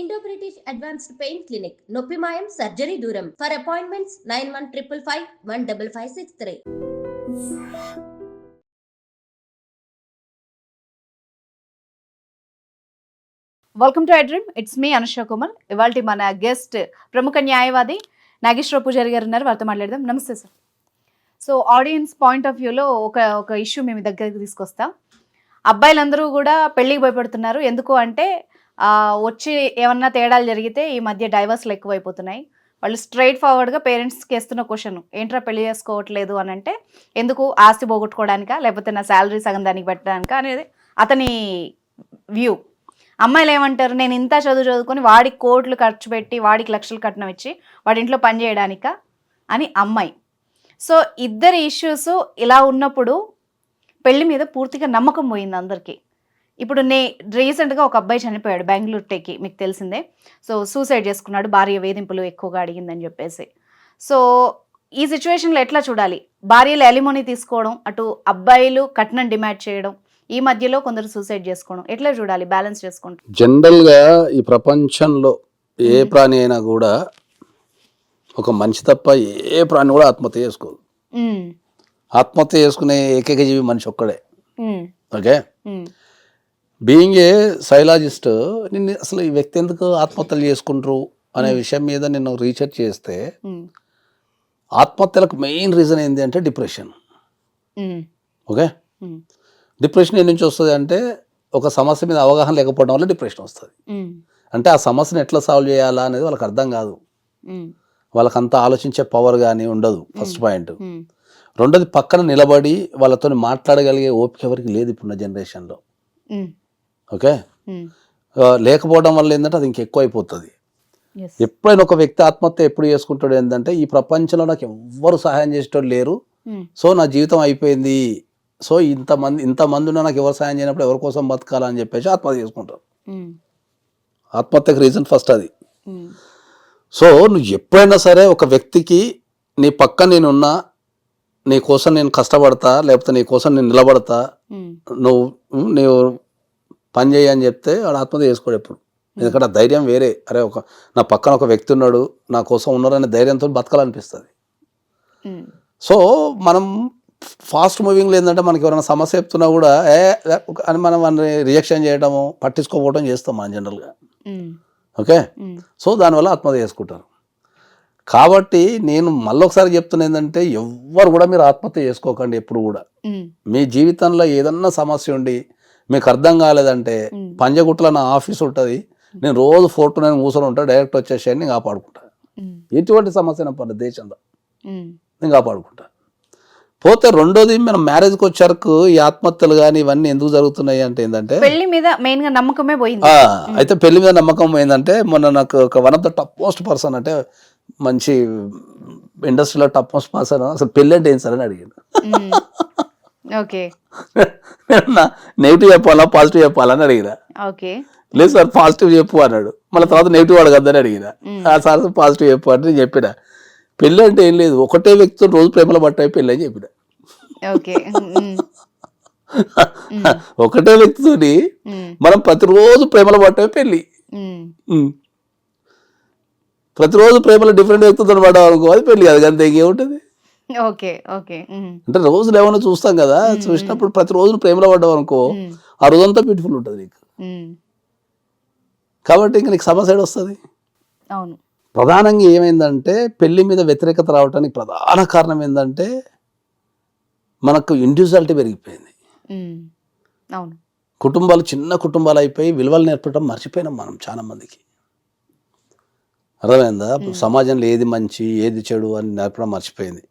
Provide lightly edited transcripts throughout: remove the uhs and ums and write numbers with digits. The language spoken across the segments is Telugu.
Indo British advanced pain clinic నొప్పి మాయం సర్జరీ దూరం for appointments 9155515563. Welcome to iDream. It's me Anusha Kumar. ఇవాళ మన గెస్ట్ ప్రముఖ న్యాయవాది నాగేశ్వర పూజారి గారు ఉన్నారు. వారితో మాట్లాడదాం. నమస్తే sir. So audience point of వ్యూలో ఒక ఇష్యూ మేము దగ్గరికి తీసుకొస్తాం. అబ్బాయిలందరూ కూడా పెళ్ళికి భయపడుతున్నారు. ఎందుకు అంటే వచ్చి ఏమన్నా తేడాలు జరిగితే ఈ మధ్య డైవర్స్లు ఎక్కువైపోతున్నాయి. వాళ్ళు స్ట్రైట్ ఫార్వర్డ్గా పేరెంట్స్కి వేస్తున్న క్వశ్చన్, ఏంట్రా పెళ్లి చేసుకోవట్లేదు అని అంటే, ఎందుకు ఆస్తి పోగొట్టుకోవడానికా లేకపోతే నా శాలరీ సగం దానికి పెట్టడానికా అనేది అతని వ్యూ. అమ్మాయిలు ఏమంటారు, నేను ఇంత చదువుకొని వాడికి కోట్లు ఖర్చు పెట్టి వాడికి లక్షలు కట్నం ఇచ్చి వాడి ఇంట్లో పని చేయడానిక అని అమ్మాయి. సో ఇద్దరి ఇష్యూస్ ఇలా ఉన్నప్పుడు పెళ్లి మీద పూర్తిగా నమ్మకం పోయింది అందరికీ. ఇప్పుడు రీసెంట్గా ఒక అబ్బాయి చనిపోయాడు బెంగళూరు టెక్కి, మీకు తెలిసిందే. సో సూసైడ్ చేసుకున్నాడు, భార్య వేధింపులు ఎక్కువగా అడిగిందని చెప్పేసి. సో ఈ సిచ్యువేషన్లో ఎట్లా చూడాలి? భార్యలు ఎలిమోనీ తీసుకోవడం, అటు అబ్బాయిలు కట్నం డిమాండ్ చేయడం, ఈ మధ్యలో కొందరు సూసైడ్ చేసుకోవడం, ఎట్లా చూడాలి? బ్యాలెన్స్ చేసుకుంటాం. జనరల్గా ఈ ప్రపంచంలో ఏ ప్రాణి అయినా కూడా, ఒక మనిషి తప్ప ఏ ప్రాణి కూడా ఆత్మహత్య చేసుకోదు. ఆత్మహత్య చేసుకునే ఏకైక జీవి మనిషి ఒక్కడే. ఓకే, బీయింగ్ ఏ సైలాజిస్ట్, నిన్ను అసలు ఈ వ్యక్తి ఎందుకు ఆత్మహత్యలు చేసుకుంటారు అనే విషయం మీద నేను రీసెర్చ్ చేస్తే, ఆత్మహత్యలకు మెయిన్ రీజన్ ఏంటి అంటే డిప్రెషన్. ఓకే, డిప్రెషన్ ఏ నుంచి వస్తుంది అంటే, ఒక సమస్య మీద అవగాహన లేకపోవడం వల్ల డిప్రెషన్ వస్తుంది. అంటే ఆ సమస్యను ఎట్లా సాల్వ్ చేయాలా అనేది వాళ్ళకి అర్థం కాదు, వాళ్ళకి అంత ఆలోచించే పవర్ కానీ ఉండదు. First point. రెండోది, పక్కన నిలబడి వాళ్ళతో మాట్లాడగలిగే ఓపిక ఎవరికి లేదు ఇప్పుడున్న జనరేషన్లో. ఓకే, లేకపోవడం వల్ల ఏంటంటే అది ఇంకెక్కువ అయిపోతుంది. ఎప్పుడైనా ఒక వ్యక్తి ఆత్మహత్య ఎప్పుడు చేసుకుంటాడు ఏంటంటే, ఈ ప్రపంచంలో నాకు ఎవ్వరు సహాయం చేసేటోళ్ళు లేరు, సో నా జీవితం అయిపోయింది, సో ఇంతమంది ఉన్నా నాకు ఎవరు సాయం చేయనప్పుడు ఎవరి కోసం బతకాలని చెప్పేసి ఆత్మహత్య చేసుకుంటారు. ఆత్మహత్యకు రీజన్ ఫస్ట్ అది. సో నువ్వు ఎప్పుడైనా సరే ఒక వ్యక్తికి, నీ పక్క నేనున్నా, నీ కోసం నేను కష్టపడతా, లేకపోతే నీ కోసం నేను నిలబడతా, నీవు పని చేయని చెప్తే వాడు ఆత్మహత్య చేసుకోడు ఎప్పుడు. ఎందుకంటే ఆ ధైర్యం వేరే. అరే, నా పక్కన ఒక వ్యక్తి ఉన్నాడు, నా కోసం ఉన్నారనే ధైర్యంతో బతకాలనిపిస్తుంది. సో మనం ఫాస్ట్ మూవింగ్లో ఏంటంటే, మనకి ఎవరైనా సమస్య చెప్తున్నా కూడా అని మనం వాళ్ళని రియాక్షన్ చేయడము, పట్టించుకోకపోవడం చేస్తాం మనం జనరల్గా. ఓకే, సో దానివల్ల ఆత్మహత్య చేసుకుంటారు. కాబట్టి నేను మళ్ళొకసారి చెప్తున్నా ఏంటంటే, ఎవ్వరు కూడా మీరు ఆత్మహత్య చేసుకోకండి ఎప్పుడు కూడా. మీ జీవితంలో ఏదన్నా సమస్య ఉండి మీకు అర్థం కాలేదంటే, పంజగుట్టలో నా ఆఫీస్ ఉంటుంది, నేను రోజు 4 to 9 కూర్చొని ఉంటాను, డైరెక్ట్ వచ్చేసేయండి, నేను కాపాడుకుంటాను. ఎటువంటి సమస్య పర్లేదు దేశంలో నేను కాపాడుకుంటాను. పోతే రెండోది, మనం మ్యారేజ్కి వచ్చారకు ఈ ఆత్మహత్యలు కానీ ఇవన్నీ ఎందుకు జరుగుతున్నాయి అంటే ఏంటంటే, పెళ్లి మీద మెయిన్ గా నమ్మకమే పోయింది. అయితే పెళ్లి మీద నమ్మకం పోయిందంటే, మొన్న నాకు ఒక one of the top most person, అంటే మంచి ఇండస్ట్రీలో టాప్ మోస్ట్ పర్సన్, అసలు పెళ్ళి అంటే ఏం సార్ అని అడిగాను. ఓకే, నెగిటివ్ చెప్పాలా పాజిటివ్ చెప్పాలని అడిగిన. ఓకే, లేదు సార్ పాజిటివ్ చెప్పు అన్నాడు. మళ్ళీ తర్వాత నెగిటివ్ అడగద్దని అడిగిన. సార్ పాజిటివ్ చెప్పు అంటే నేను చెప్పిన, పెళ్ళి అంటే ఏం లేదు, ఒకటే వ్యక్తితో రోజు ప్రేమలో పట్టాయి పెళ్ళి అని చెప్పిన. ఒకటే వ్యక్తితోని మనం ప్రతిరోజు ప్రేమలో పట్టాయి పెళ్ళి. ప్రతిరోజు ప్రేమలో డిఫరెంట్ వ్యక్తితో పడ్డావు అనుకో, అది పెళ్ళి కాదు. అంతే ఇంకేముంటుంది. అంటే రోజులు ఏమైనా చూస్తాం కదా, చూసినప్పుడు ప్రతిరోజు ప్రేమలో పడ్డావు అనుకో, ఆ రోజంతా బ్యూటిఫుల్ ఉంటుంది నీకు. కాబట్టి ఇంక నీకు సమస్య వస్తుంది. అవును. ప్రధానంగా ఏమైందంటే, పెళ్లి మీద వ్యతిరేకత రావడానికి ప్రధాన కారణం ఏంటంటే, మనకు ఇండివిజువాలిటీ పెరిగిపోయింది. అవును, కుటుంబాలు చిన్న కుటుంబాలు అయిపోయి విలువలు నేర్పడం మర్చిపోయినాం మనం చాలా మందికి. అర్థమైందా? సమాజంలో ఏది మంచి ఏది చెడు అని నేర్పడం మర్చిపోయింది.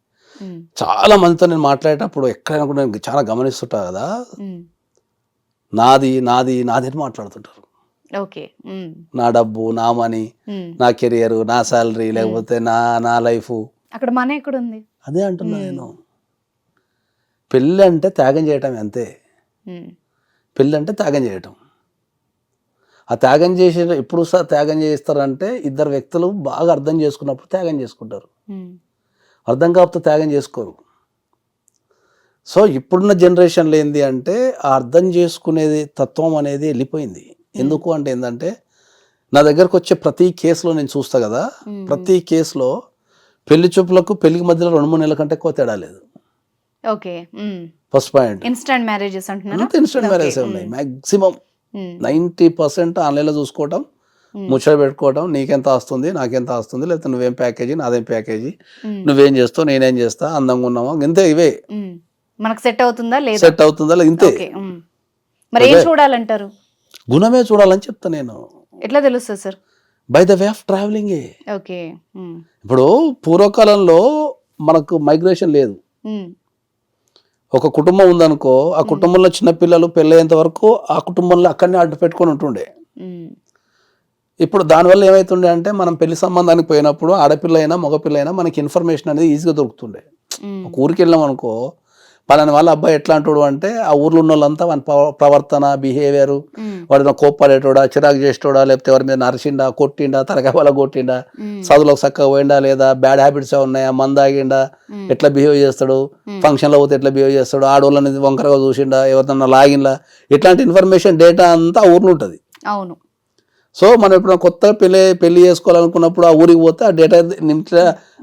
చాలా మందితో నేను మాట్లాడేటప్పుడు ఎక్కడైనా కూడా నేను చాలా గమనిస్తుంటా కదా, నాది నాది నాది అని మాట్లాడుతుంటారు. నా డబ్బు, నా మనీ, నా కెరియర్, నా శాలరీ, లేకపోతే నా లైఫ్. అక్కడ మనీ ఎక్కడ ఉంది? అదే అంటున్నా నేను. పెళ్ళి అంటే త్యాగం చేయటం, అంతే. పెళ్ళి అంటే త్యాగం చేయటం. ఆ త్యాగం చేసే ఎప్పుడు త్యాగం చేస్తారంటే, ఇద్దరు వ్యక్తులు బాగా అర్థం చేసుకున్నప్పుడు త్యాగం చేసుకుంటారు. అర్థం కాకపోతే త్యాగం చేసుకోరు. సో ఇప్పుడున్న జనరేషన్లో ఏంది అంటే, ఆ అర్థం చేసుకునేది తత్వం అనేది వెళ్ళిపోయింది. ఎందుకు అంటే ఏంటంటే, నా దగ్గరకు వచ్చే ప్రతి కేసులో నేను చూస్తా కదా, ప్రతి కేసులో పెళ్లి చూపులకు పెళ్లికి మధ్యలో 2-3 నెలల కంటే ఎక్కువ తేడా లేదు. Okay. First point. Instant marriages అంటున్నారు. అంత ఇన్స్టెంట్ మ్యారేజ్ ఉన్నాయి. మాక్సిమం 90% ఆన్లైన్లో చూసుకోవటం, ముచ్చట పెట్టుకోవటం, నీకెంత వస్తుంది నాకెంత వస్తుంది, లేకపోతే నువ్వేం ప్యాకేజీ నాదేం ప్యాకేజీ, నువ్వేం చేస్తావు నేనేం చేస్తా, అందంగా ఉన్నావా, ఇంతే. ఇవే మనకు సెట్ అవుతుందా లేదా, సెట్ అవుతుందా లేదా, ఇంతే. మరి ఏం చూడాలంటారు? గుణమే చూడాలని చెప్తా నేను. ఎట్లా తెలుస్తుంది sir? By the way of travelling. Okay. ఇప్పుడు పూర్వకాలంలో మనకు మైగ్రేషన్ లేదు. ఒక కుటుంబం ఉందనుకో, ఆ కుటుంబంలో చిన్న పిల్లలు పెళ్ళయ్యేంత వరకు ఆ కుటుంబంలో అక్కడనే అడ్డు పెట్టుకొని ఉంటుండే. ఇప్పుడు దానివల్ల ఏమవుతుండే అంటే మనం పెళ్లి సంబంధానికి పోయినప్పుడు ఆడపిల్ల అయినా మగపిల్ల అయినా మనకి ఇన్ఫర్మేషన్ అనేది ఈజీగా దొరుకుతుండే. ఒక ఊరికి వెళ్ళాం అనుకో, పలాని వాళ్ళ అబ్బాయి ఎట్లా అంటాడు అంటే ఆ ఊర్లో ఉన్న వాళ్ళంతా వాని ప్రవర్తన, బిహేవియర్, వాడిన కోప్పడేటోడా, చిరాకు చేసేటోడా, లేకపోతే ఎవరి మీద నరిచిండా, కొట్టిండా, తరగతి వల్ల కొట్టిండా, చదువులోకి చక్కగా పోయిండా లేదా, బ్యాడ్ హ్యాబిట్స్ ఉన్నాయా, మందాగిండా, ఎట్లా బిహేవ్ చేస్తాడు, ఫంక్షన్లో పోతే ఎట్లా బిహేవ్ చేస్తాడు, ఆడవాళ్ళని వంకరగా చూసిండా, ఎవరినన్నా లాగిన్లా, ఇట్లాంటి ఇన్ఫర్మేషన్ డేటా అంతా ఆ ఊర్లో ఉంటుంది. అవును. సో మనం ఎప్పుడైనా కొత్తగా పెళ్లి చేసుకోవాలనుకున్నప్పుడు ఆ ఊరికి పోతే ఆ డేటా నిమిష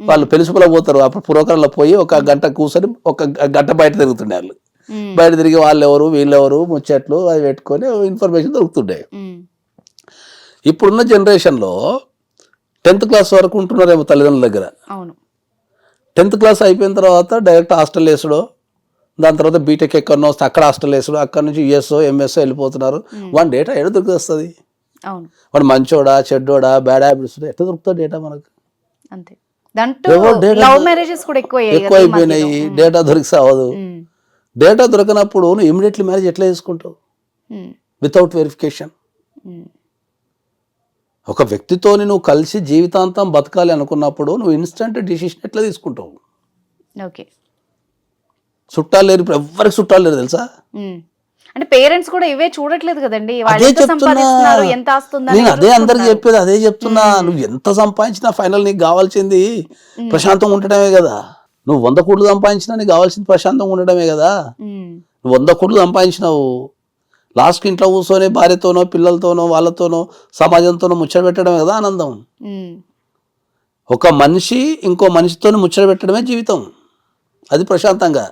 వాళ్ళు పెళ్లిసుకులా పోతారు. అప్పుడు పూర్వకాలంలో పోయి 1 గంట కూర్చొని 1 గంట బయట తిరుగుతుండే వాళ్ళు. బయట తిరిగి వాళ్ళు ఎవరు వీళ్ళెవరు ముచ్చట్లు అవి పెట్టుకొని ఇన్ఫర్మేషన్ దొరుకుతుండే. ఇప్పుడున్న జనరేషన్లో 10th క్లాస్ వరకు ఉంటున్నారేమో తల్లిదండ్రుల దగ్గర. 10th క్లాస్ అయిపోయిన తర్వాత డైరెక్ట్ హాస్టల్ వేసుడో, దాని తర్వాత బీటెక్ ఎక్కడనో వస్తే అక్కడ హాస్టల్ వేసుడు, అక్కడ నుంచి యుఎస్ఓ ఎంఎస్ఓ వెళ్ళిపోతున్నారు. వన్ డేటా ఎక్కడ దొరుకుతుంది? వాడు మంచోడా చెడ్డోడా, బ్యాడ్ హ్యాబిట్స్ ఎట్లా దొరుకుతుంది డేటా మనకు? అంతే. లవ్ మ్యారేజెస్ కూడా ఎక్కువ అయిపోయినాయి. డేటా దొరికి సావదు. డేటా దొరకనప్పుడు నువ్వు ఇమీడియట్లీ మ్యారేజ్ ఎట్లా చేసుకుంటావు? Without verification. ఒక వ్యక్తితోని నువ్వు కలిసి జీవితాంతం బతకాలి అనుకున్నప్పుడు నువ్వు ఇన్స్టంట్ డిసిషన్ ఎట్లా తీసుకుంటావు? ఓకే. చుట్టాలు లేరు, ఇప్పుడు ఎవరికి చుట్టాలు లేరు తెలుసా? అంటే పేరెంట్స్ కూడా ఇవే చూడట్లేదు కదండి. అదే చెప్తున్నా నేను, అదే అందరికి చెప్పేది, అదే చెప్తున్నా. నువ్వు ఎంత సంపాదించినా ఫైనల్ నీకు కావాల్సింది ప్రశాంతంగా ఉండటమే కదా. నువ్వు 100 కోట్లు సంపాదించినా నీకు కావాల్సింది ప్రశాంతంగా ఉండటమే కదా. నువ్వు 100 కోట్లు సంపాదించినావు, లాస్ట్కి ఇంట్లో కూర్చొని భార్యతోనో పిల్లలతోనో వాళ్ళతోనో సమాజంతోనో ముచ్చట పెట్టడమే కదా ఆనందం. ఒక మనిషి ఇంకో మనిషితో ముచ్చట పెట్టడమే జీవితం. అది ప్రశాంతంగా.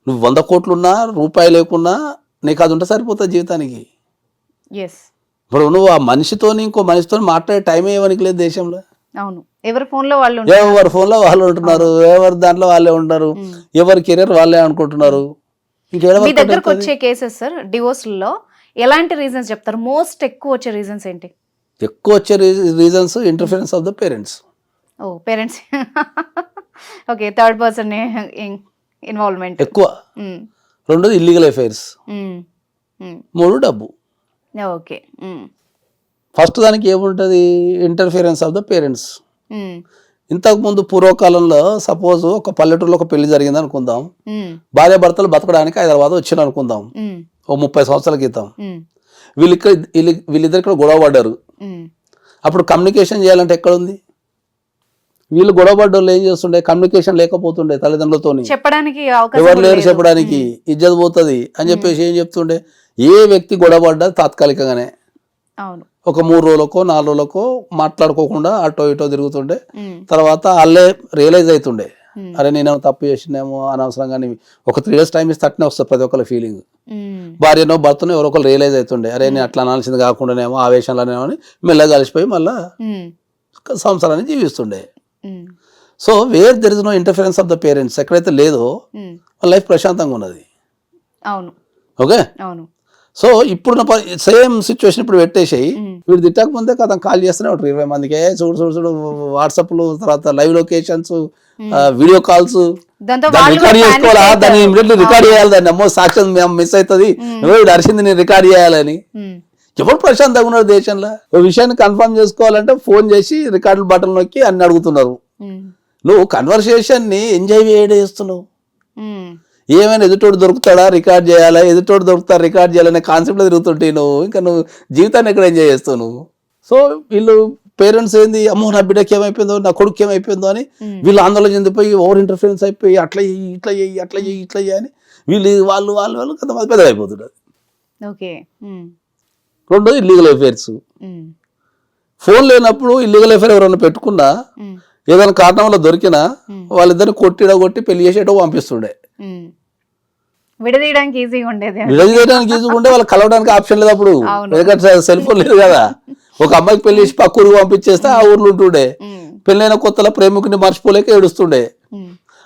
నువ్వు 100 కోట్లున్నా రూపాయి లేకున్నా నీకు అది ఉంటే సరిపోతుంది జీవితానికి. ఇప్పుడు నువ్వు ఆ మనిషితోని ఇంకో మనిషితో మాట్లాడే టైం ఏమనికి లేదు దేశంలో. అవును. ఎవరి ఫోన్లో వాళ్ళు ఉంటున్నారు, ఎవరి దాంట్లో వాళ్ళే ఉంటారు, ఎవరి కెరీర్ వాళ్ళే అనుకుంటున్నారు. మీ దగ్గరకు వచ్చే కేసెస్ సార్ డివోర్స్లో ఎలాంటి రీజన్స్ చెప్తారు? మోస్ట్ ఎక్కువ వచ్చే రీజన్స్ ఏంటి? ఎక్కువ వచ్చే reasons interference of the parents. Parents. Okay. Third person involvement ఎక్కువ. 2 ఇల్లీగల్ అఫైర్స్. 3 డబ్బు. ఓకే. ఫస్ట్ దానికి ఏముంటుంది? Interference of the parents. ఇంతకుముందు పూర్వకాలంలో సపోజ్ ఒక పల్లెటూరులో ఒక పెళ్లి జరిగింది అనుకుందాం, భార్య భర్తలు బతకడానికి హైదరాబాద్ వచ్చిన అనుకుందాం, ఓ 30 సంవత్సరాల క్రితం. వీళ్ళిద్దరు ఇక్కడ గొడవ పడ్డారు. అప్పుడు కమ్యూనికేషన్ చేయాలంటే ఎక్కడ ఉంది? వీళ్ళు గొడవ పడ్డోళ్ళు ఏం చేస్తుండే? కమ్యూనికేషన్ లేకపోతుండే తల్లిదండ్రులతో, చెప్పడానికి ఎవరు లేరు చెప్పడానికి, ఇజ్జత్ పోతుంది అని చెప్పేసి ఏం చెప్తుండే? ఏ వ్యక్తి గొడవ పడ్డా తాత్కాలికంగానే ఒక 3 రోజులకో 4 రోజులకో మాట్లాడుకోకుండా అటో ఇటో తిరుగుతుండే. తర్వాత వాళ్ళే రియలైజ్ అవుతుండే, అరే నేనేమో తప్పు చేసినేమో అనవసరంగా. ఒక 3 days టైం ఇస్తే అట్నే వస్తుంది ప్రతి ఒక్కరి ఫీలింగ్. భార్యనో భర్తనో ఎవరో ఒకరు రియలైజ్ అవుతుండే, అరే నేను అట్లా అనాల్సింది కాకుండానేమో ఆవేశంలోనేమో అని మెల్లగా కలిసిపోయి మళ్ళా సంసారాన్ని జీవిస్తుండే. So where there is no interference of the parents, ఎక్కడైతే లేదో లైఫ్ ప్రశాంతంగా ఉన్నది. ఓకే. సో ఇప్పుడు సేమ్ సిచ్యువేషన్ ఇప్పుడు పెట్టేసాయి. వీడు తిట్టక ముందే కథ కాల్ చేస్తూనే ఉంటారు 20 మందికి. చూడు వాట్సాప్లు, తర్వాత live locations, video calls. Record చేసుకోవాలా? దాన్ని ఇమీడియట్లీ రికార్డ్ చేయాలి. దాన్ని అమ్మో సాక్ష్యం మిస్ అవుతుంది, వీడు అరిసింది నేను రికార్డ్ చేయాలని. ఎవరు ప్రశాంతంగా ఉన్నారు దేశంలో? ఒక విషయాన్ని కన్ఫర్మ్ చేసుకోవాలంటే ఫోన్ చేసి రికార్డు బటన్ నొక్కి అన్ని అడుగుతున్నారు. నువ్వు కన్వర్సేషన్ ని ఎంజాయ్ చేస్తున్నావు. ఏమైనా ఎదుటోడు దొరుకుతాడా రికార్డ్ చేయాలా, ఎదుటోడు దొరుకుతాడు రికార్డ్ చేయాలనే కాన్సెప్ట్లో తిరుగుతుంటే నువ్వు జీవితాన్ని ఎక్కడ ఎంజాయ్ చేస్తావు నువ్వు? సో వీళ్ళు పేరెంట్స్ ఏంది, అమ్మో నా బిడ్డకి ఏమైపోయిందో, నా కొడుకు ఏమైపోయిందో అని వీళ్ళు ఆందోళన చెందిపోయి ఓవర్ ఇంటర్ఫరెన్స్ అయిపోయి అట్లా చెయ్యి ఇట్లా చెయ్యి అట్లా చెయ్యి ఇట్లా చెయ్యి అని వాళ్ళు కొంతమంది పెద్దగా అయిపోతున్నారు. రెండోది ఇల్లీగల్ అఫైర్స్. ఫోన్ లేనప్పుడు ఇల్లీగల్ అఫైర్ ఎవరైనా పెట్టుకున్నా ఏదైనా కారణం వల్ల దొరికినా వాళ్ళిద్దరిని కొట్టి పెళ్లి చేసేటో పంపిస్తుండే. విడదీయడానికి ఈజీగా ఉండేది. విడదీయడానికి ఈజీగా ఉండే, వాళ్ళకి కలవడానికి ఆప్షన్ లేదు అప్పుడు, ఎందుకంటే సెల్ ఫోన్ లేదు కదా. ఒక అమ్మాయికి పెళ్లి చేసి పక్క ఊరికి పంపించేస్తే ఆ ఊర్లో ఉంటుండే. పెళ్ళైన కొత్తలో ప్రేమికుని మర్చిపోలేక ఏడుస్తుండే.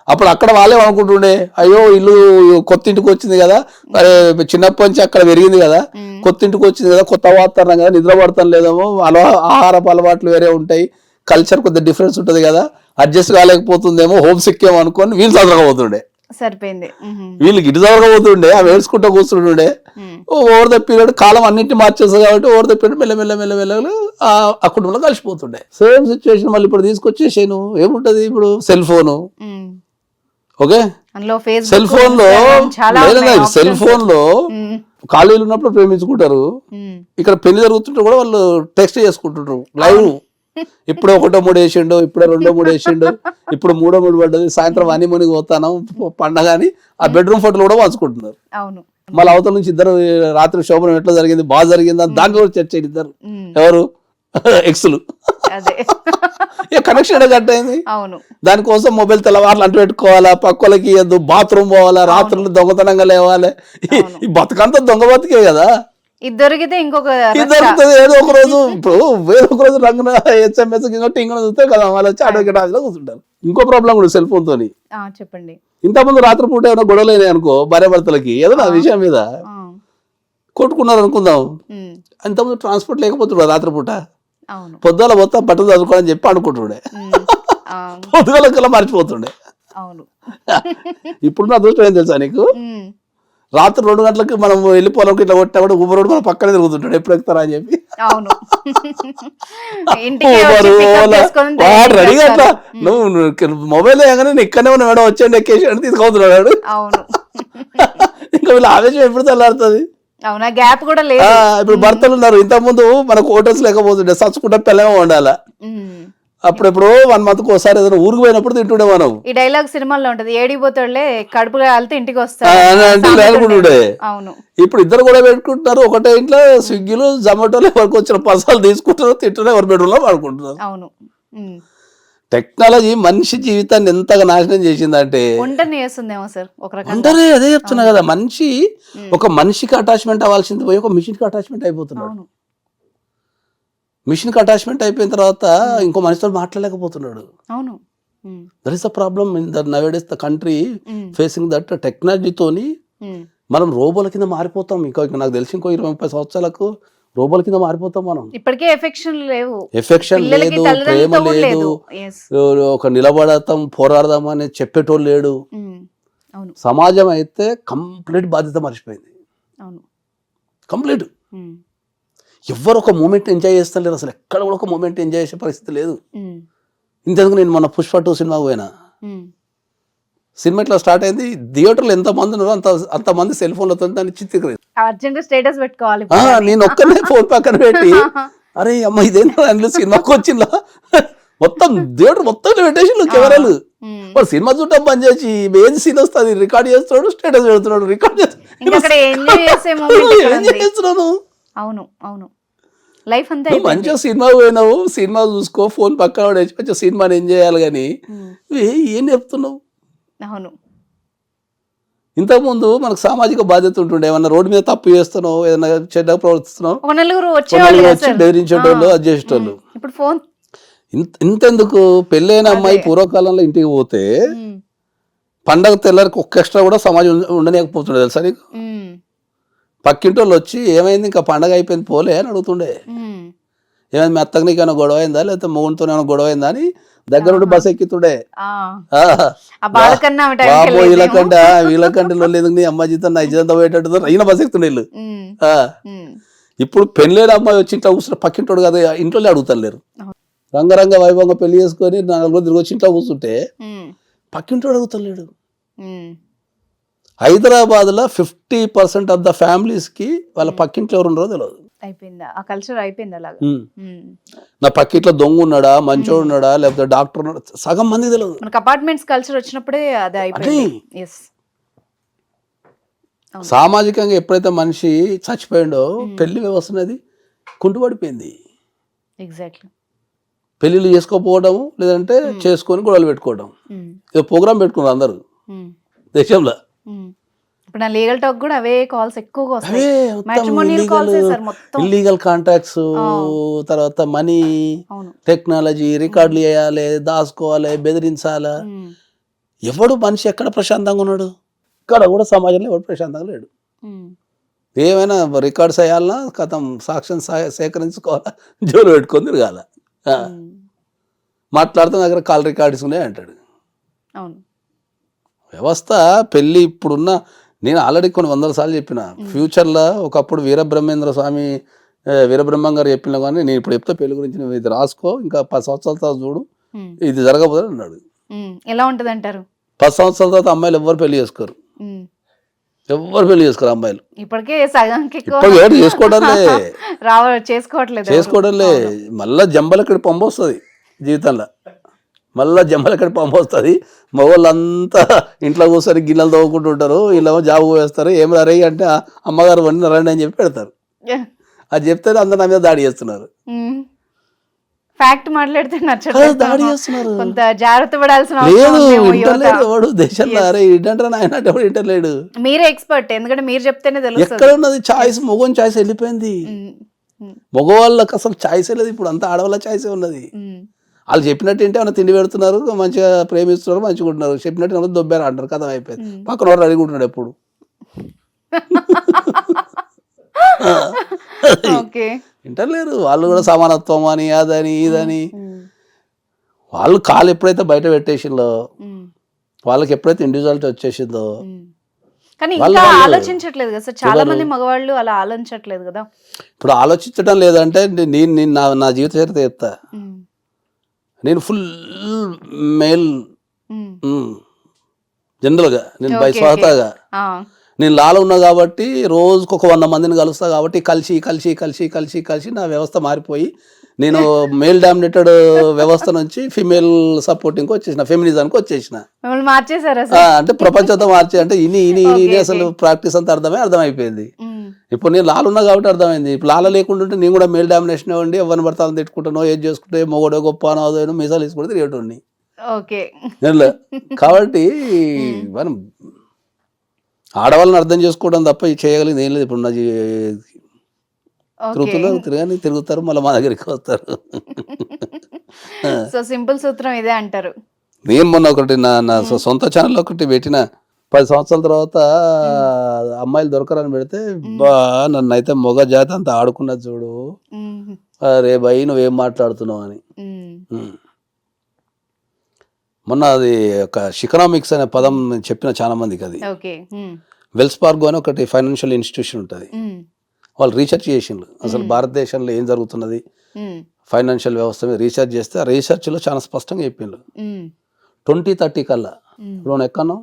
అప్పుడు అక్కడ వాళ్ళే అనుకుంటుండే, అయ్యో ఇల్లు కొత్త ఇంటికి వచ్చింది కదా, చిన్నప్పటి నుంచి అక్కడ పెరిగింది కదా, కొత్త ఇంటికి వచ్చింది కదా, కొత్త వాతావరణం కదా, నిద్ర పడతాం లేదేమో, ఆహారపు అలవాట్లు వేరే ఉంటాయి, కల్చర్ కొద్దిగా డిఫరెన్స్ ఉంటుంది కదా, అడ్జస్ట్ కాలేకపోతుందేమో, హోమ్ సిక్ ఏమో అనుకొని వీళ్ళు చదవకపోతుండే. సరిపోయింది. వీళ్ళకి ఇటు చదవకపోతుండే, అవి ఏడ్చుకుంటూ కూర్చుంటుండే. ఓవర్ ద పీరియడ్ కాలం అన్నింటినీ మార్చేస్తుంది కాబట్టి ఓవర్ ద పీరియడ్ మెల్ల ఆ కుటుంబంలో కలిసిపోతుండే. సేమ్ సిచ్యువేషన్ మళ్ళీ ఇప్పుడు తీసుకొచ్చేసాను. ఏముంటది ఇప్పుడు cell phone. Okay, cell phone లో సెల్ ఫోన్ లో ఖాళీలు ఉన్నప్పుడు ప్రేమించుకుంటారు. ఇక్కడ పెళ్లి జరుగుతుంటే కూడా వాళ్ళు టెక్స్ట్ చేసుకుంటుంటారు లైవ్. ఇప్పుడు 1 3 వేసిండు, ఇప్పుడే 2 3 వేసిండు, ఇప్పుడు 3 3 పడ్డది, సాయంత్రం హనీమూన్కి పోతాను పండగ అని ఆ బెడ్రూమ్ ఫోటోలు కూడా పంచుకుంటున్నారు. మళ్ళీ అవతల నుంచి ఇద్దరు రాత్రి శోభనం ఎట్లా జరిగింది, బాగా జరిగింది అని దాంట్లో కూడా చర్చ ఇద్దరు ఎవరు ఎక్స్లు కనెక్షన్ కట్ అయింది. దానికోసం మొబైల్ తెల్లవారులు అంటు పెట్టుకోవాలా, పక్కలకి ఇవ్వద్దు, బాత్రూమ్ పోవాలా, రాత్రులు దొంగతనంగా లేవాలి. ఈ బతుకంతా దొంగ బతికే కదా. దొరికితే ఇంకొక ఏదో ఒక రోజు ఇప్పుడు వేరే ఒక రోజు రంగున SMS టింగ్ చూస్తే కదా వాళ్ళు వచ్చి అడ్వకేట్ ఆఫీస్లో కూర్చుంటారు. ఇంకో ప్రాబ్లం కూడా సెల్ ఫోన్ తోని. చెప్పండి. ఇంతకుముందు రాత్రిపూట ఏమైనా గొడవలు అయినాయి అనుకో, భార్య భర్తలకి ఏదైనా విషయం మీద కొట్టుకున్నారు అనుకుందాం, ఇంతకుముందు ట్రాన్స్పోర్ట్ లేకపోతుండే రాత్రిపూట, పొద్దుల మొత్తం బట్టలు చదువుకోవాలని చెప్పి అనుకుంటుండే, పొద్దుగల మర్చిపోతుండే. ఇప్పుడు నా అదృష్టం ఏం తెలుసా నీకు, రాత్రి 2 గంటలకు మనం వెళ్ళిపోవాలనుకో ఇట్లా కొట్టినా కూడా ఊబర్ రోడ్ మన పక్కనే తిరుగుతుంటాడు, ఎప్పుడు ఎక్కుతారా అని చెప్పి. రెడీగా అట్లా నువ్వు మొబైల్ వేయగానే ఇక్కడనే ఉన్న మేడం వచ్చేయండి ఎక్కేసి అని తీసుకొస్తున్నాడు. ఇంకా వీళ్ళ ఆవేశం ఎప్పుడు చల్లారుతుంది. ఇప్పుడు భర్తలు ఉన్నారు, ఇంతకు ముందు మనకు హోటల్స్ లేకపోతుండే, సచ్చుకుంటా పిల్లమే ఉండాలా. అప్పుడెప్పుడు 1 monthకి ఒకసారి ఏదైనా ఊరికి పోయినప్పుడు తింటుండే మనం. ఈ డైలాగ్ సినిమాల్లో ఉంటది, ఏడిపోతాడులే కడుపుగా వెళ్తే ఇంటికి వస్తాడు. ఇప్పుడు ఇద్దరు కూడా పెట్టుకుంటున్నారు ఒకటే ఇంట్లో, స్విగ్గీలు జొమాటోలు ఎవరికి వచ్చిన పర్సలు తీసుకుంటారు, తింటున్నారు, ఎవరి బెడ్రూమ్ లో పడుకుంటున్నారు. టెక్నాలజీ మనిషి జీవితాన్ని ఎంతగా నాశనం చేసిందంటే అంటే అదే చెప్తున్నా కదా, మనిషి ఒక మనిషికి అటాచ్మెంట్ అవ్వాల్సింది పోయి ఒక మిషన్ కి అటాచ్మెంట్ అయిపోతున్నాడు. మిషన్ కి అటాచ్మెంట్ అయిపోయిన తర్వాత ఇంకో మనిషితో మాట్లాడలేకపోతున్నాడు. That is the problem in the nowadays the country facing that. టెక్నాలజీతోని మనం రోబోల కింద మారిపోతాం. ఇంకా నాకు తెలిసి ఇంకో 20-30 సంవత్సరాలకు రోబోల కింద మారిపోతాం మనం. ఇప్పటికే ఎఫెక్షన్ లేదు, ప్రేమ లేదు, ఒక నిలబడతాం పోరాడదాం అని చెప్పేటోళ్ళు లేడు. సమాజం అయితే కంప్లీట్ బాధ్యత మర్చిపోయింది, కంప్లీట్. ఎవ్వరు ఒక మూమెంట్ ఎంజాయ్ చేస్తలేరు, అసలు ఎక్కడ కూడా ఒక మూమెంట్ ఎంజాయ్ చేసే పరిస్థితి లేదు. ఇంతకు నేను మొన్న పుష్ప 2 సినిమాకి పోయినా. సినిమా ఇట్లా స్టార్ట్ అయింది, థియేటర్లో ఎంత మంది ఉన్నారో అంతమంది సెల్ ఫోన్లతో దాన్ని చిత్రీకరించారు. నేను ఒక్కనే ఫోన్ పక్కన పెట్టి అరే అమ్మ ఇదేంటో అందులో సినిమాకి వచ్చిందా మొత్తం థియేటర్ మొత్తం పెట్టేసి కెమెరాలు. వాడు సినిమా చూడటం బంద్ చేసి ఏది సీన్ వస్తుంది రికార్డ్ చేస్తున్నాడు, స్టేటస్ పెడుతున్నాడు, రికార్డ్ చేస్తున్నాను. మంచిగా సినిమా పోయినావు, సినిమా చూసుకో, ఫోన్ పక్కన పడేసి మంచిగా సినిమాని ఎంజాయ్ చేయాలి. కానీ ఏం చెప్తున్నావు? ఇంతకుముందు మనకు సామాజిక బాధ్యత ఉంటుండే, ఏమన్నా రోడ్డు మీద తప్పు చేస్తున్నావు, ఏదైనా చెడ్డ ప్రవర్తిస్తున్నావు, వచ్చి బెదిరించేటోళ్ళు, అది చేసేటోళ్ళు. ఇంతెందుకు, పెళ్ళైన అమ్మాయి పూర్వకాలంలో ఇంటికి పోతే పండగ తెల్లారికి ఒక్క ఎక్స్ట్రా కూడా సమాజం ఉండలేకపోతుండే తెలుసా నీకు. పక్కింటి వాళ్ళు వచ్చి ఏమైంది ఇంకా పండగ అయిపోయింది పోలే అని అడుగుతుండే. ఏమైంది మీ అత్తకు నీకైనా గొడవ అయిందా, లేకపోతే మొగుడితో ఏమైనా గొడవ అయిందా అని దగ్గరుండి బస్ ఎక్కుతుండే. వీళ్ళకంటే లేదు నీ అమ్మ జీతం నా ఇజ్జంతా పోయేటట్టు అయినా బస్ ఎక్కుతుండే వీళ్ళు. ఇప్పుడు పెళ్ళైన అమ్మాయి వచ్చి ఇంట్లో కూర్చుంటే పక్కింటోడు కదా ఇంట్లో అడుగుతలేరు. రంగరంగ వైభవంగా పెళ్లి చేసుకొని 4 రోజులు తిరిగి వచ్చి ఇంట్లో కూర్చుంటే పక్కింటోడు అడుగుతలేడు. హైదరాబాద్ లో 50% ఆఫ్ ద ఫ్యామిలీస్ కి వాళ్ళ పక్కింట్లో ఎవరు ఉన్నారో తెలియదు. నా పక్కింట్లో దొంగ ఉన్నాడా, మంచోడు ఉన్నాడా, లేకపోతే డాక్టర్ ఉన్నాడా, సగం మంది తెలియదు. అపార్ట్మెంట్స్ కల్చర్ వచ్చినప్పుడే సామాజికంగా ఎప్పుడైతే మనిషి చచ్చిపోయిండో పెళ్లి వ్యవస్థ అనేది కుంటుపడిపోయింది. ఎగ్జాక్ట్లీ. పెళ్ళిళ్ళు చేసుకోకపోవడము, లేదంటే చేసుకొని గొడవలు పెట్టుకోవడం. ఇక ప్రోగ్రామ్ పెట్టుకున్నారు అందరూ దేశంలో. ఇప్పుడు నా లీగల్ టాక్ కూడా అవే కాల్స్ ఎక్కువగా వస్తాయి. మ్యాట్రిమోనియల్ కాల్స్ సార్ మొత్తం. ఇల్లీగల్ కాంట్రాక్ట్స్, తర్వాత మనీ, టెక్నాలజీ, రికార్డులు చేయాలి, దాచుకోవాలి, బెదిరించాలి. ఎవడు మనిషి ఎక్కడ ప్రశాంతంగా ఉన్నాడు? ఇక్కడ కూడా సమాజంలో ఎవడు ప్రశాంతంగా లేడు. ఏమైనా రికార్డ్స్ వేయాలన్నా కథం సాక్ష్యం సేకరించుకోవాలా, జోలు పెట్టుకొని తిరగాల. మాట్లాడుతున్న దగ్గర కాల్ రికార్డ్స్ ఉన్నాయి అంటాడు. వ్యవస్థ పెళ్ళి ఇప్పుడున్న, నేను ఆల్రెడీ కొన్ని 100 సార్లు చెప్పిన, ఫ్యూచర్లో ఒకప్పుడు వీరబ్రహ్మం గారు చెప్పిన కానీ నేను ఇప్పుడు చెప్తే పెళ్లి గురించి నువ్వు ఇది రాసుకో, ఇంకా 10 సంవత్సరాల తర్వాత చూడు ఇది జరగబోదు అన్నాడు. ఎలా ఉంటుంది అంటారు? 10 సంవత్సరాల తర్వాత అమ్మాయిలు ఎవ్వరు పెళ్లి చేసుకోరు, అమ్మాయిలు. ఇప్పటికే సగంకి ఎవరు చేసుకోవడంలే. మళ్ళా జంబలక్కడి పంప వస్తుంది జీవితంలో, మగవాళ్ళంతా ఇంట్లో కూర్చొని గిన్నెలు తవ్వుకుంటూ ఉంటారు, వీళ్ళేమో జాబ్ వేస్తారు. ఏం రే అంటే అమ్మగారు వండి రండి అని చెప్పి పెడతారు. అది చెప్తే అందరు నా మీద దాడి చేస్తున్నారు. ఫ్యాక్ట్ మాట్లాడితే దాడి చేస్తున్నారు. కొంత జాగ్రత్త పడాల్సిన వాడు దేశంలో అరే ఇంటంటారా నాయన ఎవడు ఇంటలేడు. మీరే ఎక్స్పర్ట్, ఎందుకంటే మీరు చెప్తేనే తెలుస్తుంది. ఎక్కడ ఉన్నది ఛాయిస్? మగవాని ఛాయిస్ వెళ్ళిపోయింది. మగవాళ్ళకి అసలు ఛాయిస్ లేదు, ఇప్పుడు అంతా ఆడవాళ్ళ ఛాయిసే ఉన్నది. వాళ్ళు చెప్పినట్టు ఏంటి ఏమైనా తిండి పెడుతున్నారు, మంచిగా ప్రేమిస్తున్నారు, మంచిగా ఉంటున్నారు. చెప్పినట్టు దొబ్బారు అంటారు, కథం అయిపోయింది. పక్కన వాడు అడుగుంటున్నాడు ఎప్పుడు. వింటలేరు వాళ్ళు కూడా. సమానత్వం అని అదని ఇదని వాళ్ళు కాలు ఎప్పుడైతే బయట పెట్టేసిందో, వాళ్ళకి ఎప్పుడైతే ఇండివిజువాలిటీ వచ్చేసిందో. కానీ ఇంకా ఆలోచించట్లేదు కదా సార్, చాలా మంది మగవాళ్ళు అలా ఆలోచించట్లేదు కదా. ఇప్పుడు ఆలోచించడం లేదంటే నేను నా జీవిత చరిత్ర చెప్తా. నేను ఫుల్ మేల్ జనరల్గా, నేను స్వతహాగా నేను లాలో ఉన్నా కాబట్టి రోజుకు ఒక 100 మందిని కలుస్తా కాబట్టి కలిసి కలిసి కలిసి కలిసి కలిసి నా వ్యవస్థ మారిపోయి నేను మేల్ డామినేటెడ్ వ్యవస్థ నుంచి ఫిమేల్ సపోర్టింగ్ వచ్చేసిన, ఫెమినిజానికి వచ్చేసిన. అంటే ప్రపంచంతో మార్చే అంటే ఇని అసలు ప్రాక్టీస్ అంతా అర్థమైపోయింది. ఇప్పుడు నేను లాలు ఉన్నా కాబట్టి అర్థమైంది. ఇప్పుడు లాల లేకుండా ఉంటే నేను కూడా మేల్ డామినేషన్ ఉండి ఎవరిని పడతాను తిట్టుకుంటానో, ఏది చేసుకుంటే మొగడో గొప్ప అనో మీసాలు తీసుకుంటే తిరిగేటోడిని. కాబట్టి మనం ఆడవాళ్ళని అర్థం చేసుకోవడం తప్ప చేయగలిగింది ఏం లేదు. ఇప్పుడు నా తిరుగుతారు మళ్ళీ మా దగ్గరికి వస్తారు. సో సింపుల్ సూత్రం ఇదే అంటారు. నేను మొన్న ఒకటి నా సొంత ఛానల్ ఒకటి పెట్టిన, 10 సంవత్సరాల తర్వాత అమ్మాయిలు దొరకరని పెడితే నన్ను అయితే మొగ జాతి అంత ఆడుకున్నది చూడు, అరే భయ్ నువ్వేం మాట్లాడుతున్నావు అని. మొన్న అది ఒక శికనామిక్స్ అనే పదం చెప్పిన చాలా మందికి. అది వెల్స్ ఫార్గో అని ఒకటి ఫైనాన్షియల్ ఇన్స్టిట్యూషన్ ఉంటుంది. వాళ్ళు రీసెర్చ్ చేసిండ్రు అసలు భారతదేశంలో ఏం జరుగుతున్నది ఫైనాన్షియల్ వ్యవస్థ మీద రీసెర్చ్ చేస్తే, ఆ రీసెర్చ్లో చాలా స్పష్టంగా చెప్పిండ్రు 2030 కల్లా. ఇప్పుడు ఎక్కడో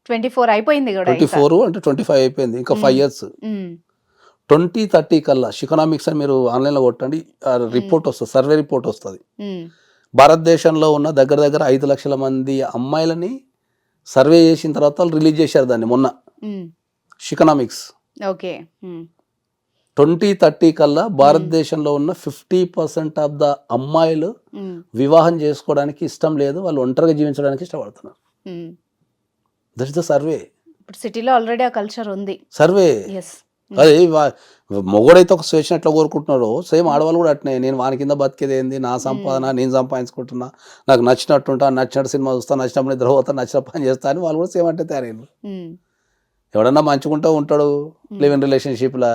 24 అయిపోయింది, 24 అంటే 25 అయిపోయింది, ఇంకా 5 years. 2030 కల్లా శికనామిక్స్ అని మీరు ఆన్లైన్లో కొట్టండి, రిపోర్ట్ వస్తుంది, సర్వే రిపోర్ట్ వస్తుంది. భారతదేశంలో ఉన్న దగ్గర 5 లక్షల మంది అమ్మాయిలని సర్వే చేసిన తర్వాత వాళ్ళు రిలీజ్ చేశారు దాన్ని మొన్న. శికనామిక్స్ 2030 కల్లా భారతదేశంలో ఉన్న 50% ఆఫ్ ద అమ్మాయిలు వివాహం చేసుకోవడానికి ఇష్టం లేదు, వాళ్ళు ఒంటరిగా జీవించడానికి ఇష్టపడుతున్నారు. That is the survey. సిటీలో ఆల్రెడీ ఆ కల్చర్ ఉంది. సర్వే అదే మొగడైతే ఒక స్వేచ్ఛ ఎట్లా కోరుకుంటున్నారో సేమ్ ఆడవాళ్ళు కూడా అట్నే. నేను వాని కింద బతికేది ఏంది, నా సంపాదన నేను సంపాదించుకుంటున్నా, నాకు నచ్చినట్టు ఉంటా, నచ్చినట్టు సినిమా చూస్తా, నచ్చినప్పుడు నిద్ర పోతా, నచ్చిన పని చేస్తా అని వాళ్ళు కూడా సేమ్ అంటే తయారైన. ఎవడన్నా మంచుకుంటూ ఉంటాడు లివ్ ఇన్ రిలేషన్షిప్లా,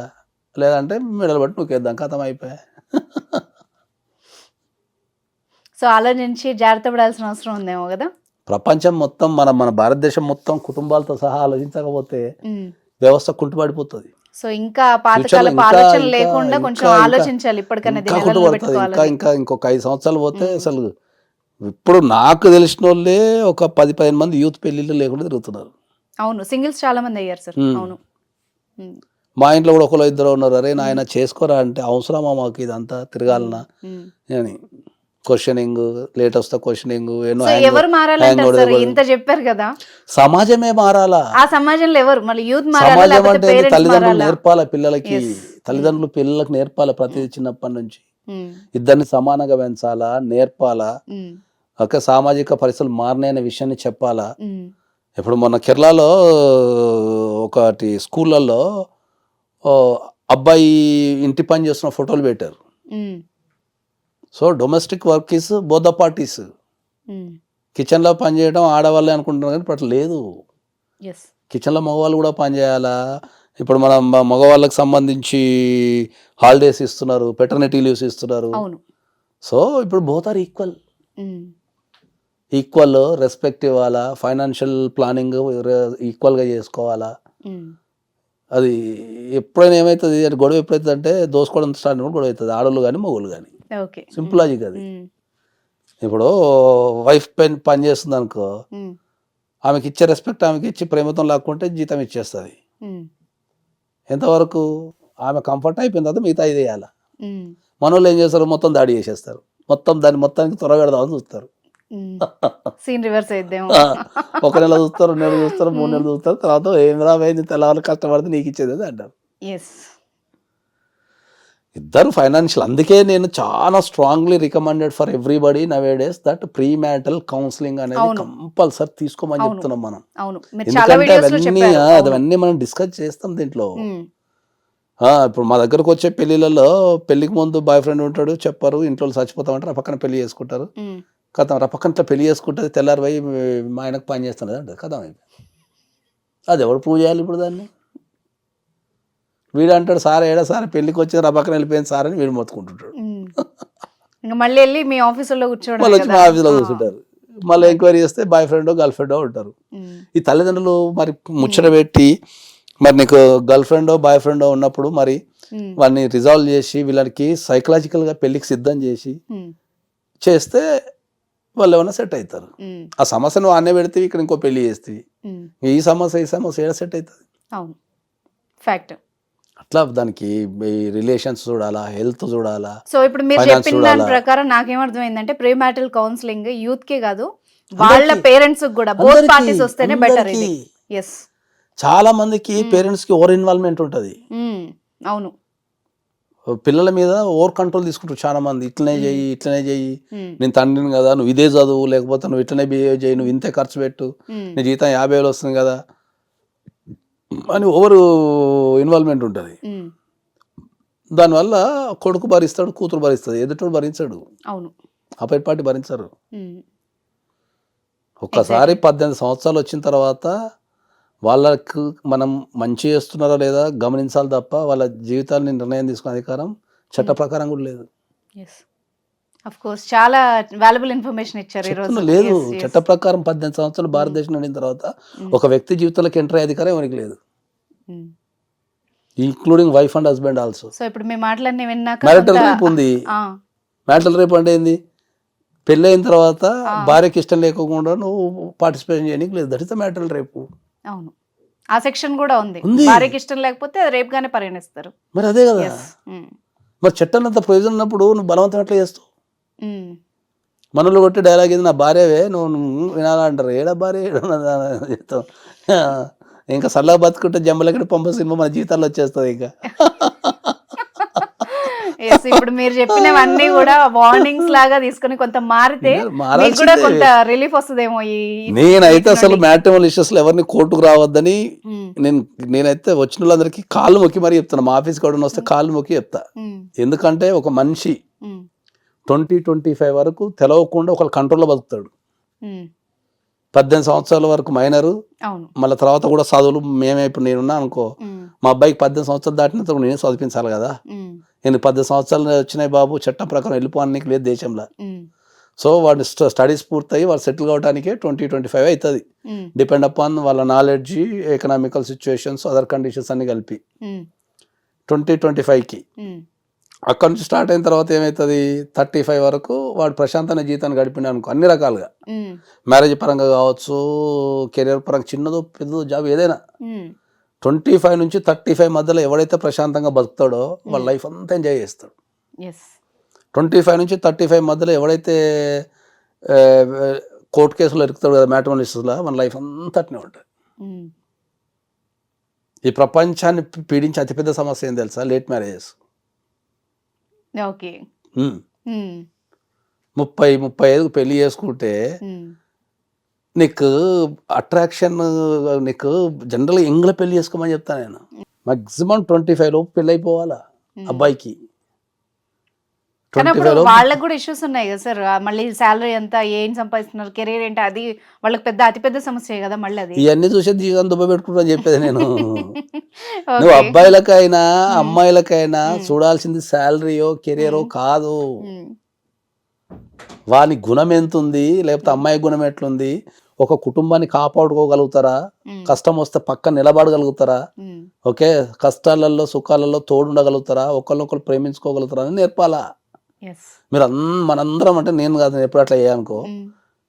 లేదంటే మెడలు బట్టి నూకేద్దాం, కథం అయిపోయా. సో ఆలోచించి జాగ్రత్త పడాల్సిన అవసరం ఉందేమో కదా. ప్రపంచం మొత్తం మన భారతదేశం మొత్తం కుటుంబాలతో సహా ఆలోచించకపోతే వ్యవస్థ కుంటుపడిపోతుంది. సో ఇంకా పాతకాలపు ఆలోచన లేకుండా కొంచెం ఆలోచించాలి ఇప్పటికన్నా. ఇంకొక 5 సంవత్సరాలు పోతే అసలు ఇప్పుడు నాకు తెలిసిన వాళ్ళే ఒక 10-15 మంది యూత్ పెళ్లిళ్ళు లేకుండా తిరుగుతున్నారు. అవును, సింగిల్స్ చాలా మంది అయ్యారు సార్. అవును, మా ఇంట్లో కూడా ఒకరు 2 ఉన్నారు. అరే నాయన చేసుకోరా అంటే అవసరమా మాకు ఇదంతా తిరగాలనా అని క్వశ్చనింగ్, లేట్ వస్తా క్వశ్చనింగ్. ఎవరు మారాలంటారు? ఇంత చెప్పారు కదా, సమాజమే మారాలా. ఆ సమాజంలో ఎవరు మళ్ళీ యూత్ సమాజం అంటే తల్లిదండ్రులు నేర్పాలా పిల్లలకి. తల్లిదండ్రులు పిల్లలకు నేర్పాలి ప్రతి చిన్నప్పటి నుంచి. ఇద్దరిని సమానంగా పెంచాలా, నేర్పాలా, ఒక సామాజిక పరిస్థితులు మారినాయనే విషయాన్ని చెప్పాలా. ఇప్పుడు మొన్న కేరళలో ఒకటి స్కూళ్ళల్లో అబ్బాయి ఇంటి పని చేస్తున్న ఫోటోలు పెట్టారు. So domestic work is both the parties. కిచెన్లో పని చేయడం ఆడవాళ్ళే అనుకుంటున్నారు కానీ ఇప్పుడు అట్లా లేదు. కిచెన్లో మగవాళ్ళు కూడా పని చేయాలా. ఇప్పుడు మన మగవాళ్ళకి సంబంధించి హాలిడేస్ ఇస్తున్నారు, పెటర్నిటీ లీవ్స్ ఇస్తున్నారు. సో ఇప్పుడు బోత్ ఆర్ ఈక్వల్ రెస్పెక్ట్ ఇవ్వాలా, ఫైనాన్షియల్ ప్లానింగ్ ఈక్వల్గా చేసుకోవాలా. అది ఎప్పుడైనా ఏమవుతుంది అంటే గొడవ ఎప్పుడైతుంది అంటే దోసుకోవడం స్టార్ట్ అయినప్పుడు గొడవ అవుతుంది, ఆడోళ్ళు కానీ మగవాళ్ళు కానీ. సింపుల్ లాజిక్ అది. ఇప్పుడు వైఫ్ పని చేస్తుంది అనుకో, ఆమెకి ఇచ్చే రెస్పెక్ట్ ఆమెకి ఇచ్చి ప్రేమతో లాక్కుంటే జీతం ఇచ్చేస్తుంది. ఎంతవరకు ఆమె కంఫర్ట్ అయిపోయిన తర్వాత మిగతా ఇది వేయాలి. మన వాళ్ళు ఏం చేస్తారు, మొత్తం దాడి చేసేస్తారు, దాన్ని మొత్తానికి త్వరగడదామని చూస్తారు. Scene reverse అయిద్దేమో. 1 నెల చూస్తారు, 2 నెలలు చూస్తారు, 3 నెలలు చూస్తారు, తర్వాత ఏం రాబోయింది తెల్లవాళ్ళు కష్టపడితే నీకు ఇచ్చేది అంటారు. ఇద్దరు ఫైనాన్షియల్. అందుకే నేను చాలా strongly recommended for everybody nowadays that premarital counselling అనేది కంపల్సరీ తీసుకోమని చెప్తున్నాం మనం. ఎందుకంటే అవన్నీ మనం డిస్కస్ చేస్తాం దీంట్లో. ఇప్పుడు మా దగ్గరకు వచ్చే పెళ్లిళ్ళలో పెళ్లికి ముందు బాయ్ ఫ్రెండ్ ఉంటాడు, చెప్పరు, ఇంట్లో చచ్చిపోతామంటారు, పక్కన పెళ్లి చేసుకుంటారు. కథం పక్కన పెళ్లి చేసుకుంటుంది, తెల్లారి పోయి మా ఆయనకు పని చేస్తున్నది అంటే కథం అయిపోయింది. అది ఎవరు ప్రూవ్ చేయాలి ఇప్పుడు దాన్ని? వీడు అంటాడు సార్ ఏడా సార్ పెళ్లికి వచ్చి పక్కన వెళ్ళిపోయింది సార్ అని వీడు మొత్తుకుంటుంటాడు. మళ్ళీ వెళ్ళి మీ ఆఫీసులో కూర్చోండి, మళ్ళీ వచ్చి మా ఆఫీస్లో కూర్చుంటారు. మళ్ళీ ఎంక్వైరీ చేస్తే బాయ్ ఫ్రెండో గర్ల్ ఫ్రెండో ఉంటారు. ఈ తల్లిదండ్రులు మరి ముచ్చట పెట్టి మరి నీకు గర్ల్ ఫ్రెండో బాయ్ ఫ్రెండో ఉన్నప్పుడు మరి వాడిని రిజాల్వ్ చేసి వీళ్ళకి సైకలాజికల్గా పెళ్లికి సిద్ధం చేస్తే వాళ్ళు ఏమైనా సెట్ అవుతారు. ఆ సమస్యను ఆనే పెడితే ఇక్కడ ఇంకో పెళ్లి చేస్తే ఈ సమస్య ఏడా సెట్ అవుతుంది. ఫ్యాక్ట్. అట్లా దానికి రిలేషన్స్ చూడాలా, హెల్త్ చూడాలా. సో ఇప్పుడు మీరు చెప్పిన దాని ప్రకారం నాకేమర్థమైందంటే ప్రీ మ్యారిటల్ కౌన్సిలింగ్ యూత్ కే కాదు, వాళ్ళ పేరెంట్స్ కూడా బోత్ పార్టీస్ వస్తేనే బెటర్. చాలా మందికి పేరెంట్స్ కి ఓవర్ ఇన్వాల్వ్మెంట్ ఉంటుంది. అవును, పిల్లల మీద ఓవర్ కంట్రోల్ తీసుకుంటారు చాలా మంది. ఇట్లనే చెయ్యి, నేను తండ్రిని కదా, నువ్వు ఇదే చదువు, లేకపోతే నువ్వు ఇట్లనే బిహేవ్ చేయి, నువ్వు ఇంతే ఖర్చు పెట్టు, నీ జీతం 50,000 వస్తుంది కదా అని ఓవర్ ఇన్వాల్వ్మెంట్ ఉంటుంది. దానివల్ల కొడుకు భరిస్తాడు, కూతురు భరిస్తుంది, ఎదుటోడు భరించాడు, అపైట్ పార్టీ భరించరు. ఒక్కసారి 18 సంవత్సరాలు వచ్చిన తర్వాత వాళ్ళకు మనం మంచి చేస్తున్నారా లేదా గమనించాలి తప్ప వాళ్ళ జీవితాన్ని నిర్ణయం తీసుకునే అధికారం చట్ట ప్రకారం కూడా లేదు. చాలా వాల్యుబుల్ ఇన్ఫర్మేషన్ ఇచ్చారు ఈరోజు. లేదు, చట్ట ప్రకారం 18 సంవత్సరాలు భారతదేశం నిండిన తర్వాత ఒక వ్యక్తి జీవితంలోకి ఎంటర్ అయ్యే అధికారం ఎవరికి లేదు, including wife and husband also. So ఇప్పుడు మీ మాటలన్నీ విన్నాక మ్యారిటల్ రేప్ ఉంది. మ్యారిటల్ రేప్ అంటే ఏంది? పెళ్ళి అయిన తర్వాత భార్యకి ఇష్టం లేకుండా నువ్వు పార్టిసిపేషన్ చేయడానికి లేదు, that is the marital rape. అవును, ఆ సెక్షన్ కూడా ఉంది. భార్యకి ఇష్టం లేకపోతే అది రేప్ గానే పరిగణిస్తారు. మరి అదే కదా, మరి చట్టం అంత ప్రయోజనం ఉన్నప్పుడు నువ్వు బలవంతం ఎట్లా చేస్తావు? మనలో కొట్టి డైలాగ్ ఇది, నా భార్యవే నువ్వు వినాలంటారు. ఏడా భార్య చెప్తావు. ఇంకా సల్లా బతుకుంటే జమ్మలకి పంప సినిమా మన జీవితాల్లో వచ్చేస్తుంది. ఇంకా ఇప్పుడు మీరు చెప్పినవన్నీ కూడా వార్నింగ్స్ లాగా తీసుకుని కొంత మారితే కూడా కొంత రిలీఫ్ వస్తుందేమో. నేనైతే అసలు మ్యాట్రిమోనియల్ ఇష్యూస్ లో ఎవరిని కోర్టుకు రావద్దని నేనైతే వచ్చిన వాళ్ళందరికీ కాళ్ళు మొక్కి మరీ చెప్తాను. మా ఆఫీస్కి ఎవరైనా వస్తే కాళ్ళు మొక్కి చెప్తా. ఎందుకంటే ఒక మనిషి 20-25 వరకు తెలవకుండా ఒక కంట్రోల్లో బతుకుతాడు. 18 సంవత్సరాల వరకు మైనరు, మళ్ళీ తర్వాత కూడా చదువులు. మేమే ఇప్పుడు నేనున్నా అనుకో, మా అబ్బాయికి 18 సంవత్సరాలు దాటిన తర్వాత నేనే చదివించాలి కదా. నేను 18 సంవత్సరాలు వచ్చినాయి బాబు, చట్టం ప్రకారం వెళ్ళిపోవడానికి లేదు దేశంలో. సో వాడు స్టడీస్ పూర్తయి వాడు సెటిల్ కావడానికే 20-25 అవుతుంది. డిపెండ్ అపాన్ వాళ్ళ knowledge, economical situations, other conditions అన్ని కలిపి 20-25కి. అక్కడ నుంచి స్టార్ట్ అయిన తర్వాత ఏమవుతుంది, 35 వరకు వాడు ప్రశాంతమైన జీవితాన్ని గడిపిన అనుకో, అన్ని రకాలుగా, మ్యారేజ్ పరంగా కావచ్చు, కెరియర్ పరంగా, చిన్నదో పెద్దదో జాబ్ ఏదైనా. 25 నుంచి 35 మధ్యలో ఎవడైతే ప్రశాంతంగా బతుకుతాడో వాళ్ళ లైఫ్ అంతా ఎంజాయ్ చేస్తాడు. 25 నుంచి 35 మధ్యలో ఎవడైతే కోర్టు కేసులో ఇరుకుతాడు కదా, మ్యాట్రిమోనియల్ ఇష్యూస్లో, మన లైఫ్ అంతా అట్నే ఉంటుంది. ఈ ప్రపంచాన్ని పీడించే అతిపెద్ద సమస్య ఏం తెలుసా? Late marriages. ఓకే. 30-35 పెళ్లి చేసుకుంటే నీకు అట్రాక్షన్, నీకు జనరల్గా ఎంగ్లో పెళ్లి చేసుకోమని చెప్తాను నేను. మాక్సిమం 25 లోపు పెళ్ళి అయిపోవాలా అబ్బాయికి. కానీ అప్పుడు వాళ్ళకి కూడా ఇష్యూస్ ఉన్నాయి కదా సార్, మళ్ళీ శాలరీ ఎంత, ఏం సంపాదిస్తున్నారు, కెరీర్ ఏంటి, అది వాళ్ళకి అతిపెద్ద సమస్య కదా మళ్ళీ అది. ఇవన్నీ చూసే జీవితం దుబ్బ పెట్టుకుంటా చెప్పేది నేను. నువ్వు అబ్బాయిలకైనా అమ్మాయిలకైనా చూడాల్సింది శాలరీయో కెరీరో కాదు, వాని గుణం ఎంత ఉంది, లేకపోతే అమ్మాయి గుణం ఎట్లుంది, ఒక కుటుంబాన్ని కాపాడుకోగలుగుతారా, కష్టం వస్తే పక్క నిలబడగలుగుతారా, ఓకే, కష్టాలలో సుఖాలలో తోడుండగలుగుతారా, ఒకరినొకరు ప్రేమించుకోగలుగుతారా అని నేర్పాలా. మీరు మనందరం అంటే నేను కాదు, నేను ఎప్పుడు అట్లా చేయనుకో,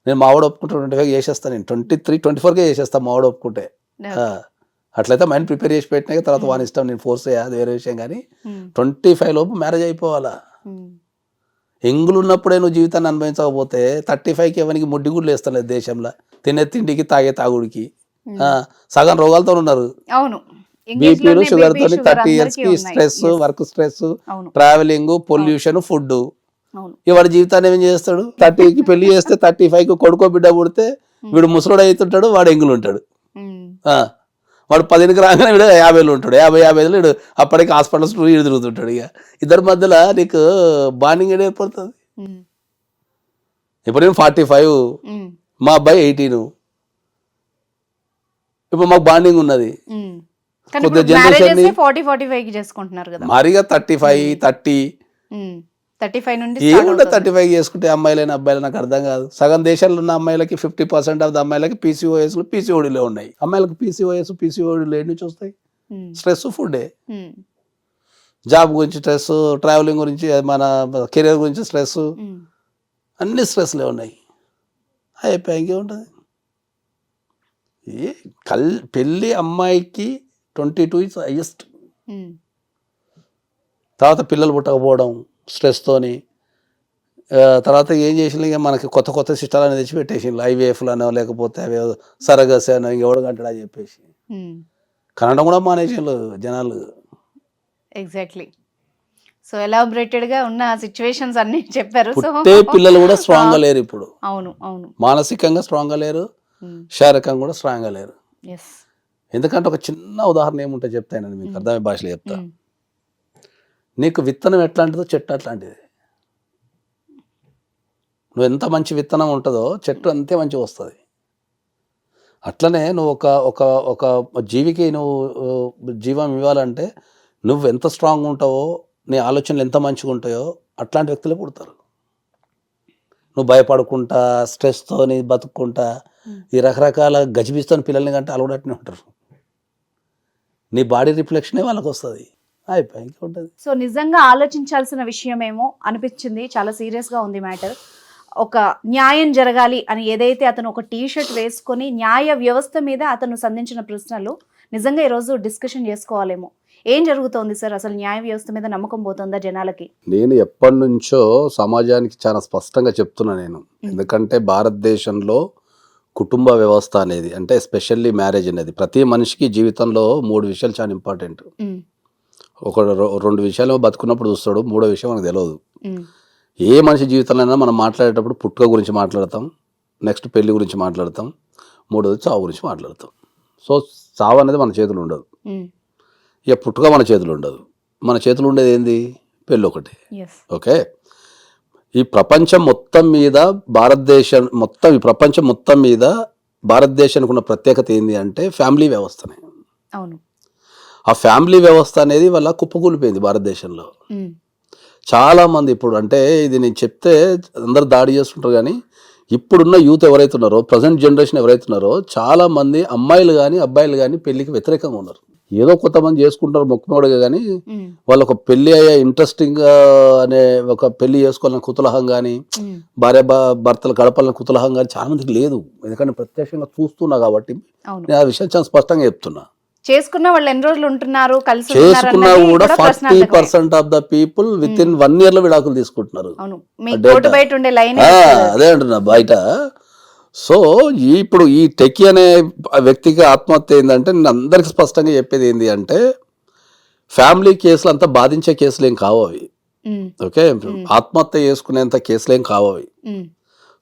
నేను మావాడు ఒప్పుకుంటే 25 చేసేస్తాను, నేను 23-24కే చేసేస్తాను మావాడు ఒప్పుకుంటే. అట్లయితే మైండ్ ప్రిపేర్ చేసి పెట్టినా తర్వాత వాని ఇష్టం, నేను ఫోర్స్ చేయాలి, అది వేరే విషయం. కానీ 25 లోపు మ్యారేజ్ అయిపోవాలా. ఎంగులు ఉన్నప్పుడే నువ్వు జీవితాన్ని అనుభవించకపోతే 35కి ఎవరికి ముడ్డి గుడ్లు వేస్తలేదు దేశంలో, తినే తిండికి తాగే తాగుడికి. సగం రోగాలతో ఉన్నారు. అవును, బీపీలు షుగర్ తోని 30 years కి stress, work stress, travelling, pollution, food. వాడి జీవితాన్ని ఏం చేస్తాడు? 30కి పెళ్లి చేస్తే 35కి కొడుకో బిడ్డ పుడితే వీడు ముసలుడు అవుతుంటాడు, వాడు ఎంగులు ఉంటాడు. వాడు 10కి రాగానే వీడు 50 ఉంటాడు, 50 వీడు అప్పటికి హాస్పిటల్స్ వీడు తిరుగుతుంటాడు. ఇక ఇద్దరి మధ్యలో నీకు బాండింగ్ ఏర్పడుతుంది. ఇప్పుడు నేను 45, మా అబ్బాయి 18, ఇప్పుడు మాకు బాండింగ్ ఉన్నది. మరిగా 35-30 ఏముంటే 35 చేసుకుంటే అమ్మాయిలైనా అబ్బాయిలు నాకు అర్థం కాదు. సగం దేశాల్లో ఉన్న అమ్మాయిలకి 50% ఆఫ్ ద అమ్మాయిలకి పీసీఓడీలో ఉన్నాయి. అమ్మాయిలకి పీసీఓడీలు ఎన్ని నుంచి వస్తాయి? స్ట్రెస్, ఫుడ్డే. జాబ్ గురించి స్ట్రెస్, ట్రావెలింగ్ గురించి, మన కెరీర్ గురించి స్ట్రెస్, అన్ని స్ట్రెస్లే ఉన్నాయి. అయిపోయి ఇంకేముంటుంది? పెళ్ళి అమ్మాయికి 22 ఇస్ హైయెస్ట్. తర్వాత పిల్లలు పుట్టకపోవడం స్ట్రెస్తోని, తర్వాత ఏం చేసిన ఇక మనకి కొత్త కొత్త సిస్టాలు అనేది తెచ్చి పెట్టేసిండు. ఐవీఎఫ్లనో లేకపోతే అవి సరగస్ అనో ఇంకెవడు కంటాడా చెప్పేసి కనడం కూడా మానేసిండు జనాలు. ఎగ్జాక్ట్లీ. సో ఎలాబరేటెడ్ గా ఉన్న సిచ్యువేషన్స్ అన్ని చెప్పారు. పుట్టే పిల్లలు కూడా స్ట్రాంగ్ గా లేరు ఇప్పుడు. అవును అవును, మానసికంగా స్ట్రాంగ్ గా లేరు, శారీరకంగా కూడా స్ట్రాంగ్ గా లేరు. ఎందుకంటే ఒక చిన్న ఉదాహరణ ఏముంటే చెప్తాను మీకు, అర్థమయ్యే భాషలో చెప్తా. నీకు విత్తనం ఎట్లాంటిదో చెట్టు అట్లాంటిది. నువ్వు ఎంత మంచి విత్తనం ఉంటుందో చెట్టు అంతే మంచిగా వస్తుంది. అట్లనే నువ్వు ఒక జీవికి నువ్వు జీవం ఇవ్వాలంటే నువ్వు ఎంత స్ట్రాంగ్ ఉంటావో, నీ ఆలోచనలు ఎంత మంచిగా ఉంటాయో అట్లాంటి వ్యక్తులే పుడతారు. నువ్వు భయపడుకుంటా స్ట్రెస్తో నీ బతుక్కుంటా ఈ రకరకాల గజిబిజితో పిల్లల్ని కంటే వాళ్ళు కూడా అట్నే ఉంటారు. నీ బాడీ రిఫ్లెక్షనే వాళ్ళకి వస్తుంది. అయిపోయి ఉంటుంది. సో నిజంగా ఆలోచించాల్సిన విషయమేమో అనిపించింది. చాలా సీరియస్గా ఉంది మ్యాటర్. ఒక న్యాయం జరగాలి అని ఏదైతే అతను ఒక టీషర్ట్ వేసుకొని న్యాయ వ్యవస్థ మీద అతను సంధించిన ప్రశ్నలు నిజంగా ఈరోజు డిస్కషన్ చేసుకోవాలేమో. ఏం జరుగుతోంది సార్? అసలు న్యాయ వ్యవస్థ మీద నమ్మకం పోతుందా జనాలకి? నేను ఎప్పటి నుంచో సమాజానికి చాలా స్పష్టంగా చెప్తున్నా నేను. ఎందుకంటే భారతదేశంలో కుటుంబ వ్యవస్థ అనేది, అంటే ఎస్పెషల్లీ మ్యారేజ్ అనేది ప్రతి మనిషికి జీవితంలో 3 విషయాలు చాలా ఇంపార్టెంట్. ఒక 2 విషయాలు బతుకున్నప్పుడు చూస్తాడు, 3వ విషయం మనకు తెలియదు. ఏ మనిషి జీవితంలో మనం మాట్లాడేటప్పుడు పుట్టుక గురించి మాట్లాడతాం, నెక్స్ట్ పెళ్లి గురించి మాట్లాడతాం, 3వది చావు గురించి మాట్లాడతాం. సో చావు అనేది మన చేతులు ఉండదు, ఇక పుట్టుక మన చేతులు ఉండదు. మన చేతులు ఉండేది ఏంది? పెళ్ళి ఒకటి. ఓకే, ఈ ప్రపంచం మొత్తం మీద ఈ ప్రపంచం మొత్తం మీద భారతదేశానికి ఉన్న ప్రత్యేకత ఏంది అంటే ఫ్యామిలీ వ్యవస్థనే. అవును, ఆ ఫ్యామిలీ వ్యవస్థ అనేది వల్ల కుప్పకూలిపోయింది భారతదేశంలో. చాలా మంది ఇప్పుడు, అంటే ఇది నేను చెప్తే అందరు దాడి చేస్తుంటారు, కానీ ఇప్పుడున్న యూత్ ఎవరైతే ఉన్నారో, ప్రజెంట్ జనరేషన్ ఎవరైతే ఉన్నారో, చాలా మంది అమ్మాయిలు కానీ అబ్బాయిలు కానీ పెళ్లికి వ్యతిరేకంగా ఉన్నారు. ఏదో కొంతమంది చేసుకుంటారు మొక్కుమోడుగా, కానీ వాళ్ళు ఒక పెళ్లి అయ్యే ఇంట్రెస్టింగ్ అనే ఒక పెళ్లి చేసుకోవాలని కుతూహలం కానీ, భార్య భర్తలు గడపాలని కుతూహలం కానీ చాలా మందికి లేదు. ఎందుకంటే ప్రత్యక్షంగా చూస్తున్నా కాబట్టి నేను ఆ విషయం చాలా స్పష్టంగా చెప్తున్నా. చేసుకున్న వాళ్ళు ఎన్ని రోజులు ఉంటున్నారు, చేసుకున్నా కూడా 40% of the people with in 1 year లో విడాకులు తీసుకుంటున్నారు. అదే అంటున్నా, బయట సో ఇప్పుడు ఈ టెక్కీ అనే వ్యక్తికి ఆత్మహత్య ఏంటంటే నేను అందరికి స్పష్టంగా చెప్పేది ఏంటి అంటే ఫ్యామిలీ కేసులు అంతా బాధించే కేసులు ఏం కావు అవి. ఓకే, ఆత్మహత్య చేసుకునేంత కేసులు ఏం కావు అవి.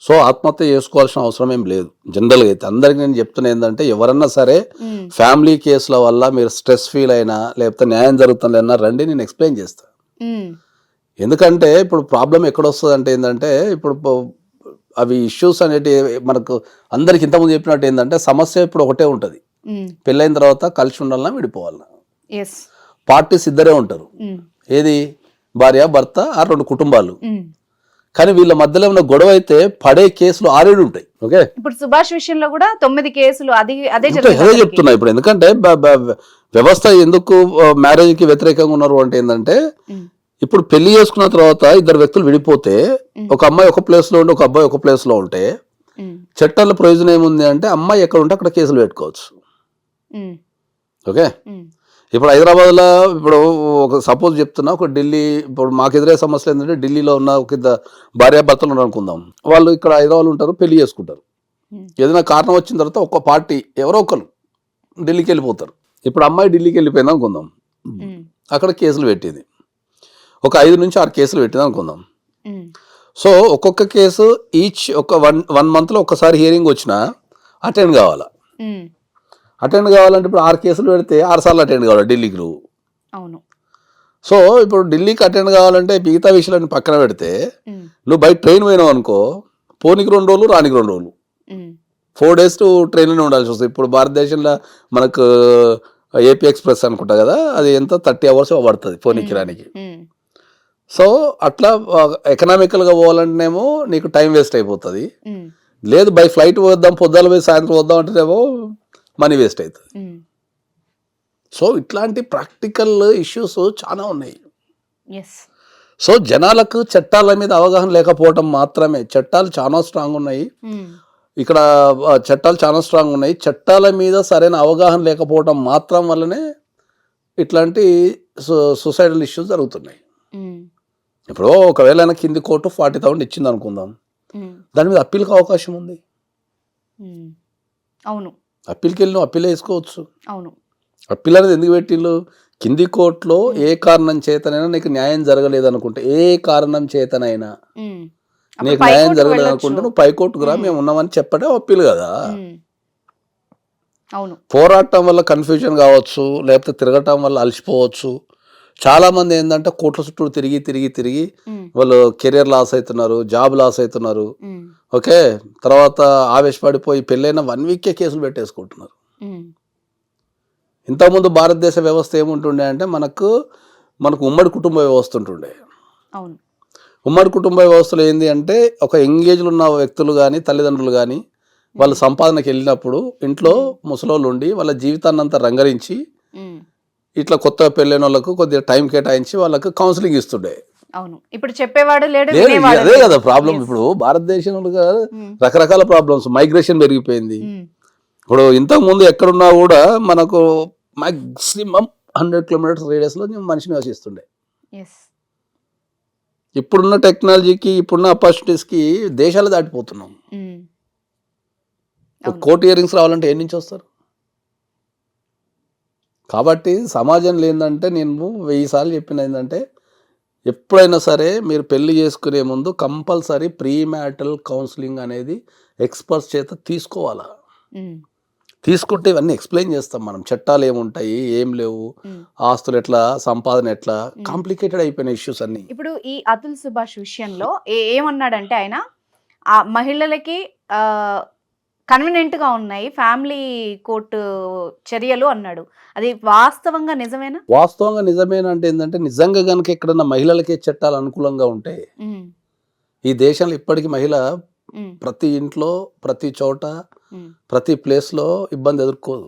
సో ఆత్మహత్య చేసుకోవాల్సిన అవసరం ఏం లేదు జనరల్గా అయితే. అందరికి నేను చెప్తున్నా ఏంటంటే ఎవరన్నా సరే ఫ్యామిలీ కేసుల వల్ల మీరు స్ట్రెస్ ఫీల్ అయినా లేకపోతే న్యాయం జరుగుతుందన్నా రండి, నేను ఎక్స్ప్లెయిన్ చేస్తాను. ఎందుకంటే ఇప్పుడు ప్రాబ్లం ఎక్కడ వస్తుంది అంటే ఏంటంటే ఇప్పుడు అవి ఇష్యూస్ అనేటి మనకు అందరికి ఇంతకుముందు చెప్పినట్టు ఏంటంటే సమస్య ఇప్పుడు ఒకటే ఉంటుంది, పెళ్ళైన తర్వాత కలిసి ఉండాలన్నా విడిపోవాలన్నా. పార్టీస్ ఇద్దరే ఉంటారు, ఏది భార్య భర్త ఆ 2 కుటుంబాలు. కానీ వీళ్ళ మధ్యలో ఉన్న గొడవ అయితే పడే కేసులు 6-7 ఉంటాయి. ఓకే, ఇప్పుడు సుభాష్ విషయంలో కూడా 9 కేసులు అదే చెప్తున్నా. ఇప్పుడు ఎందుకంటే వ్యవస్థ ఎందుకు మ్యారేజ్ కి వ్యతిరేకంగా ఉన్నారు అంటే ఏంటంటే ఇప్పుడు పెళ్లి చేసుకున్న తర్వాత 2 వ్యక్తులు విడిపోతే ఒక అమ్మాయి ఒక ప్లేస్ లో ఉండి ఒక అబ్బాయి ఒక ప్లేస్ లో ఉంటే చట్టాల ప్రయోజనం ఏముంది అంటే అమ్మాయి ఎక్కడ ఉంటే అక్కడ కేసులు పెట్టుకోవచ్చు. ఓకే, ఇప్పుడు హైదరాబాద్ లో ఇప్పుడు ఒక సపోజ్ చెప్తున్నా, ఒక ఢిల్లీ, ఇప్పుడు మాకు ఎదురే సమస్యలు ఏంటంటే ఢిల్లీలో ఉన్న ఒక భార్యాభర్తలు ఉన్నారు అనుకుందాం, వాళ్ళు ఇక్కడ హైదరాబాద్ ఉంటారు, పెళ్లి చేసుకుంటారు. ఏదైనా కారణం వచ్చిన తర్వాత ఒక పార్టీ ఎవరో ఒకరు ఢిల్లీకి వెళ్ళిపోతారు. ఇప్పుడు అమ్మాయి ఢిల్లీకి వెళ్ళిపోయింది అనుకుందాం, అక్కడ కేసులు పెట్టింది, ఒక 5 నుంచి 6 కేసులు పెట్టింది అనుకుందాం. సో ఒక్కొక్క కేసు ఈచ్ ఒక 1 month లో ఒకసారి హియరింగ్ వచ్చినా అటెండ్ కావాలా. అటెండ్ కావాలంటే ఇప్పుడు 6 కేసులు పెడితే 6 సార్లు అటెండ్ కావాలి ఢిల్లీకి నువ్వు. అవును. సో ఇప్పుడు ఢిల్లీకి అటెండ్ కావాలంటే మిగతా విషయాలను పక్కన పెడితే నువ్వు బయట ట్రైన్ పోయినావు అనుకో, పోనీకి 2 రోజులు రానికి 2 రోజులు, 4 days ట్రైన్లోనే ఉండాల్సి వస్తుంది. ఇప్పుడు భారతదేశంలో మనకు ఏపీ ఎక్స్ప్రెస్ అనుకుంటా కదా, అది ఎంత 30 hours పడుతుంది పోనీకి రానికి. సో అట్లా ఎకనామికల్గా పోవాలంటేనేమో నీకు టైం వేస్ట్ అయిపోతుంది. లేదు బై ఫ్లైట్ పోద్దాం, పొద్దున పోయి సాయంత్రం వద్దాం అంటేనేమో మనీ వేస్ట్ అవుతుంది. సో ఇట్లాంటి ప్రాక్టికల్ ఇష్యూస్ చాలా ఉన్నాయి. సో జనాలకు చట్టాల మీద అవగాహన లేకపోవడం మాత్రమే. చట్టాలు చాలా స్ట్రాంగ్ ఉన్నాయి ఇక్కడ, చట్టాలు చాలా స్ట్రాంగ్ ఉన్నాయి. చట్టాల మీద సరైన అవగాహన లేకపోవడం మాత్రం వల్లనే ఇట్లాంటి సూసైడల్ ఇష్యూస్ జరుగుతున్నాయి. ఇప్పుడు ఒకవేళ కింది కోర్టు 40,000 ఇచ్చింది అనుకుందాం, దాని మీద అప్పీల్కి అవకాశం ఉంది. అవును, అప్పీల్కి వెళ్ళి నువ్వు అప్పీల్ వేసుకోవచ్చు. అవును, అప్పీల్ అనేది ఎందుకు పెట్టిళ్ళు, కింది కోర్టులో ఏ కారణం చేతనైనా నీకు న్యాయం జరగలేదు అనుకుంటే, ఏ కారణం చేతనైనా నీకు న్యాయం జరగలేదు అనుకుంటే నువ్వు పైకోర్టుకు రా, మేము ఉన్నామని చెప్పడే అప్పీల్ కదా. అవును, పోరాటం వల్ల కన్ఫ్యూజన్ కావచ్చు, లేకపోతే తిరగటం వల్ల అలసిపోవచ్చు. చాలా మంది ఏంటంటే కోట్ల చుట్టూ తిరిగి వాళ్ళు కెరియర్ లాస్ అవుతున్నారు, జాబ్ లాస్ అవుతున్నారు. ఓకే, తర్వాత ఆవేశపడిపోయి పెళ్ళైన 1 week కేసులు పెట్టేసుకుంటున్నారు. ఇంతకుముందు భారతదేశ వ్యవస్థ ఏముంటుండే అంటే మనకు ఉమ్మడి కుటుంబ వ్యవస్థ ఉంటుండే. ఉమ్మడి కుటుంబ వ్యవస్థలో ఏంది అంటే ఒక ఎంగేజ్లు ఉన్న వ్యక్తులు కానీ తల్లిదండ్రులు కానీ వాళ్ళ సంపాదనకి వెళ్ళినప్పుడు ఇంట్లో ముసలోళ్ళు ఉండి వాళ్ళ జీవితాన్ని అంతా రంగరించి ఇట్లా కొత్త పెళ్ళైన వాళ్ళకు కొద్దిగా టైం కేటాయించి వాళ్ళకు కౌన్సిలింగ్ ఇస్తుండే. అవును, ఇప్పుడు చెప్పేవాడు లేడు. అదే కదా ప్రాబ్లం. ఇప్పుడు భారతదేశంలో రకరకాల ప్రాబ్లమ్స్, మైగ్రేషన్ పెరిగిపోయింది. ఇప్పుడు ఇంతకు ముందు ఎక్కడున్నా కూడా మనకు మాక్సిమం 100 kilometers రేడియస్ లో మనిషి నివసిస్తుండే. ఇప్పుడున్న టెక్నాలజీకి, ఇప్పుడున్న ఆపర్చునిటీస్కి దేశాలు దాటిపోతున్నాం. కోర్టు హియరింగ్స్ రావాలంటే ఏ నుంచి వస్తారు? కాబట్టి సమాజంలో ఏంటంటే నేను 1000 సార్లు చెప్పిన ఏంటంటే ఎప్పుడైనా సరే మీరు పెళ్లి చేసుకునే ముందు కంపల్సరీ ప్రీ మ్యారిటల్ కౌన్సిలింగ్ అనేది ఎక్స్పర్ట్స్ చేత తీసుకోవాలా. తీసుకుంటే ఇవన్నీ ఎక్స్ప్లెయిన్ చేస్తాం మనం. చట్టాలు ఏముంటాయి, ఏం లేవు, ఆస్తులు ఎట్లా, సంపాదన ఎట్లా, కాంప్లికేటెడ్ అయిపోయిన ఇష్యూస్ అన్ని. ఇప్పుడు ఈ అతుల్ సుభాష్ విషయంలో ఏమన్నాడంటే ఆయన ఆ మహిళలకి కన్వీనియంట్ గా ఉన్నాయి ఫ్యామిలీ కోర్టు చర్యలు అన్నాడు. అది వాస్తవంగా నిజమేనా? వాస్తవంగా నిజమేనా అంటే ఏంటంటే నిజంగా కనుక ఎక్కడన్నా మహిళలకే చట్టాలు అనుకూలంగా ఉంటే ఈ దేశంలో ఇప్పటికీ మహిళ ప్రతి ఇంట్లో, ప్రతి చోట, ప్రతి ప్లేస్ లో ఇబ్బంది ఎదుర్కోదు.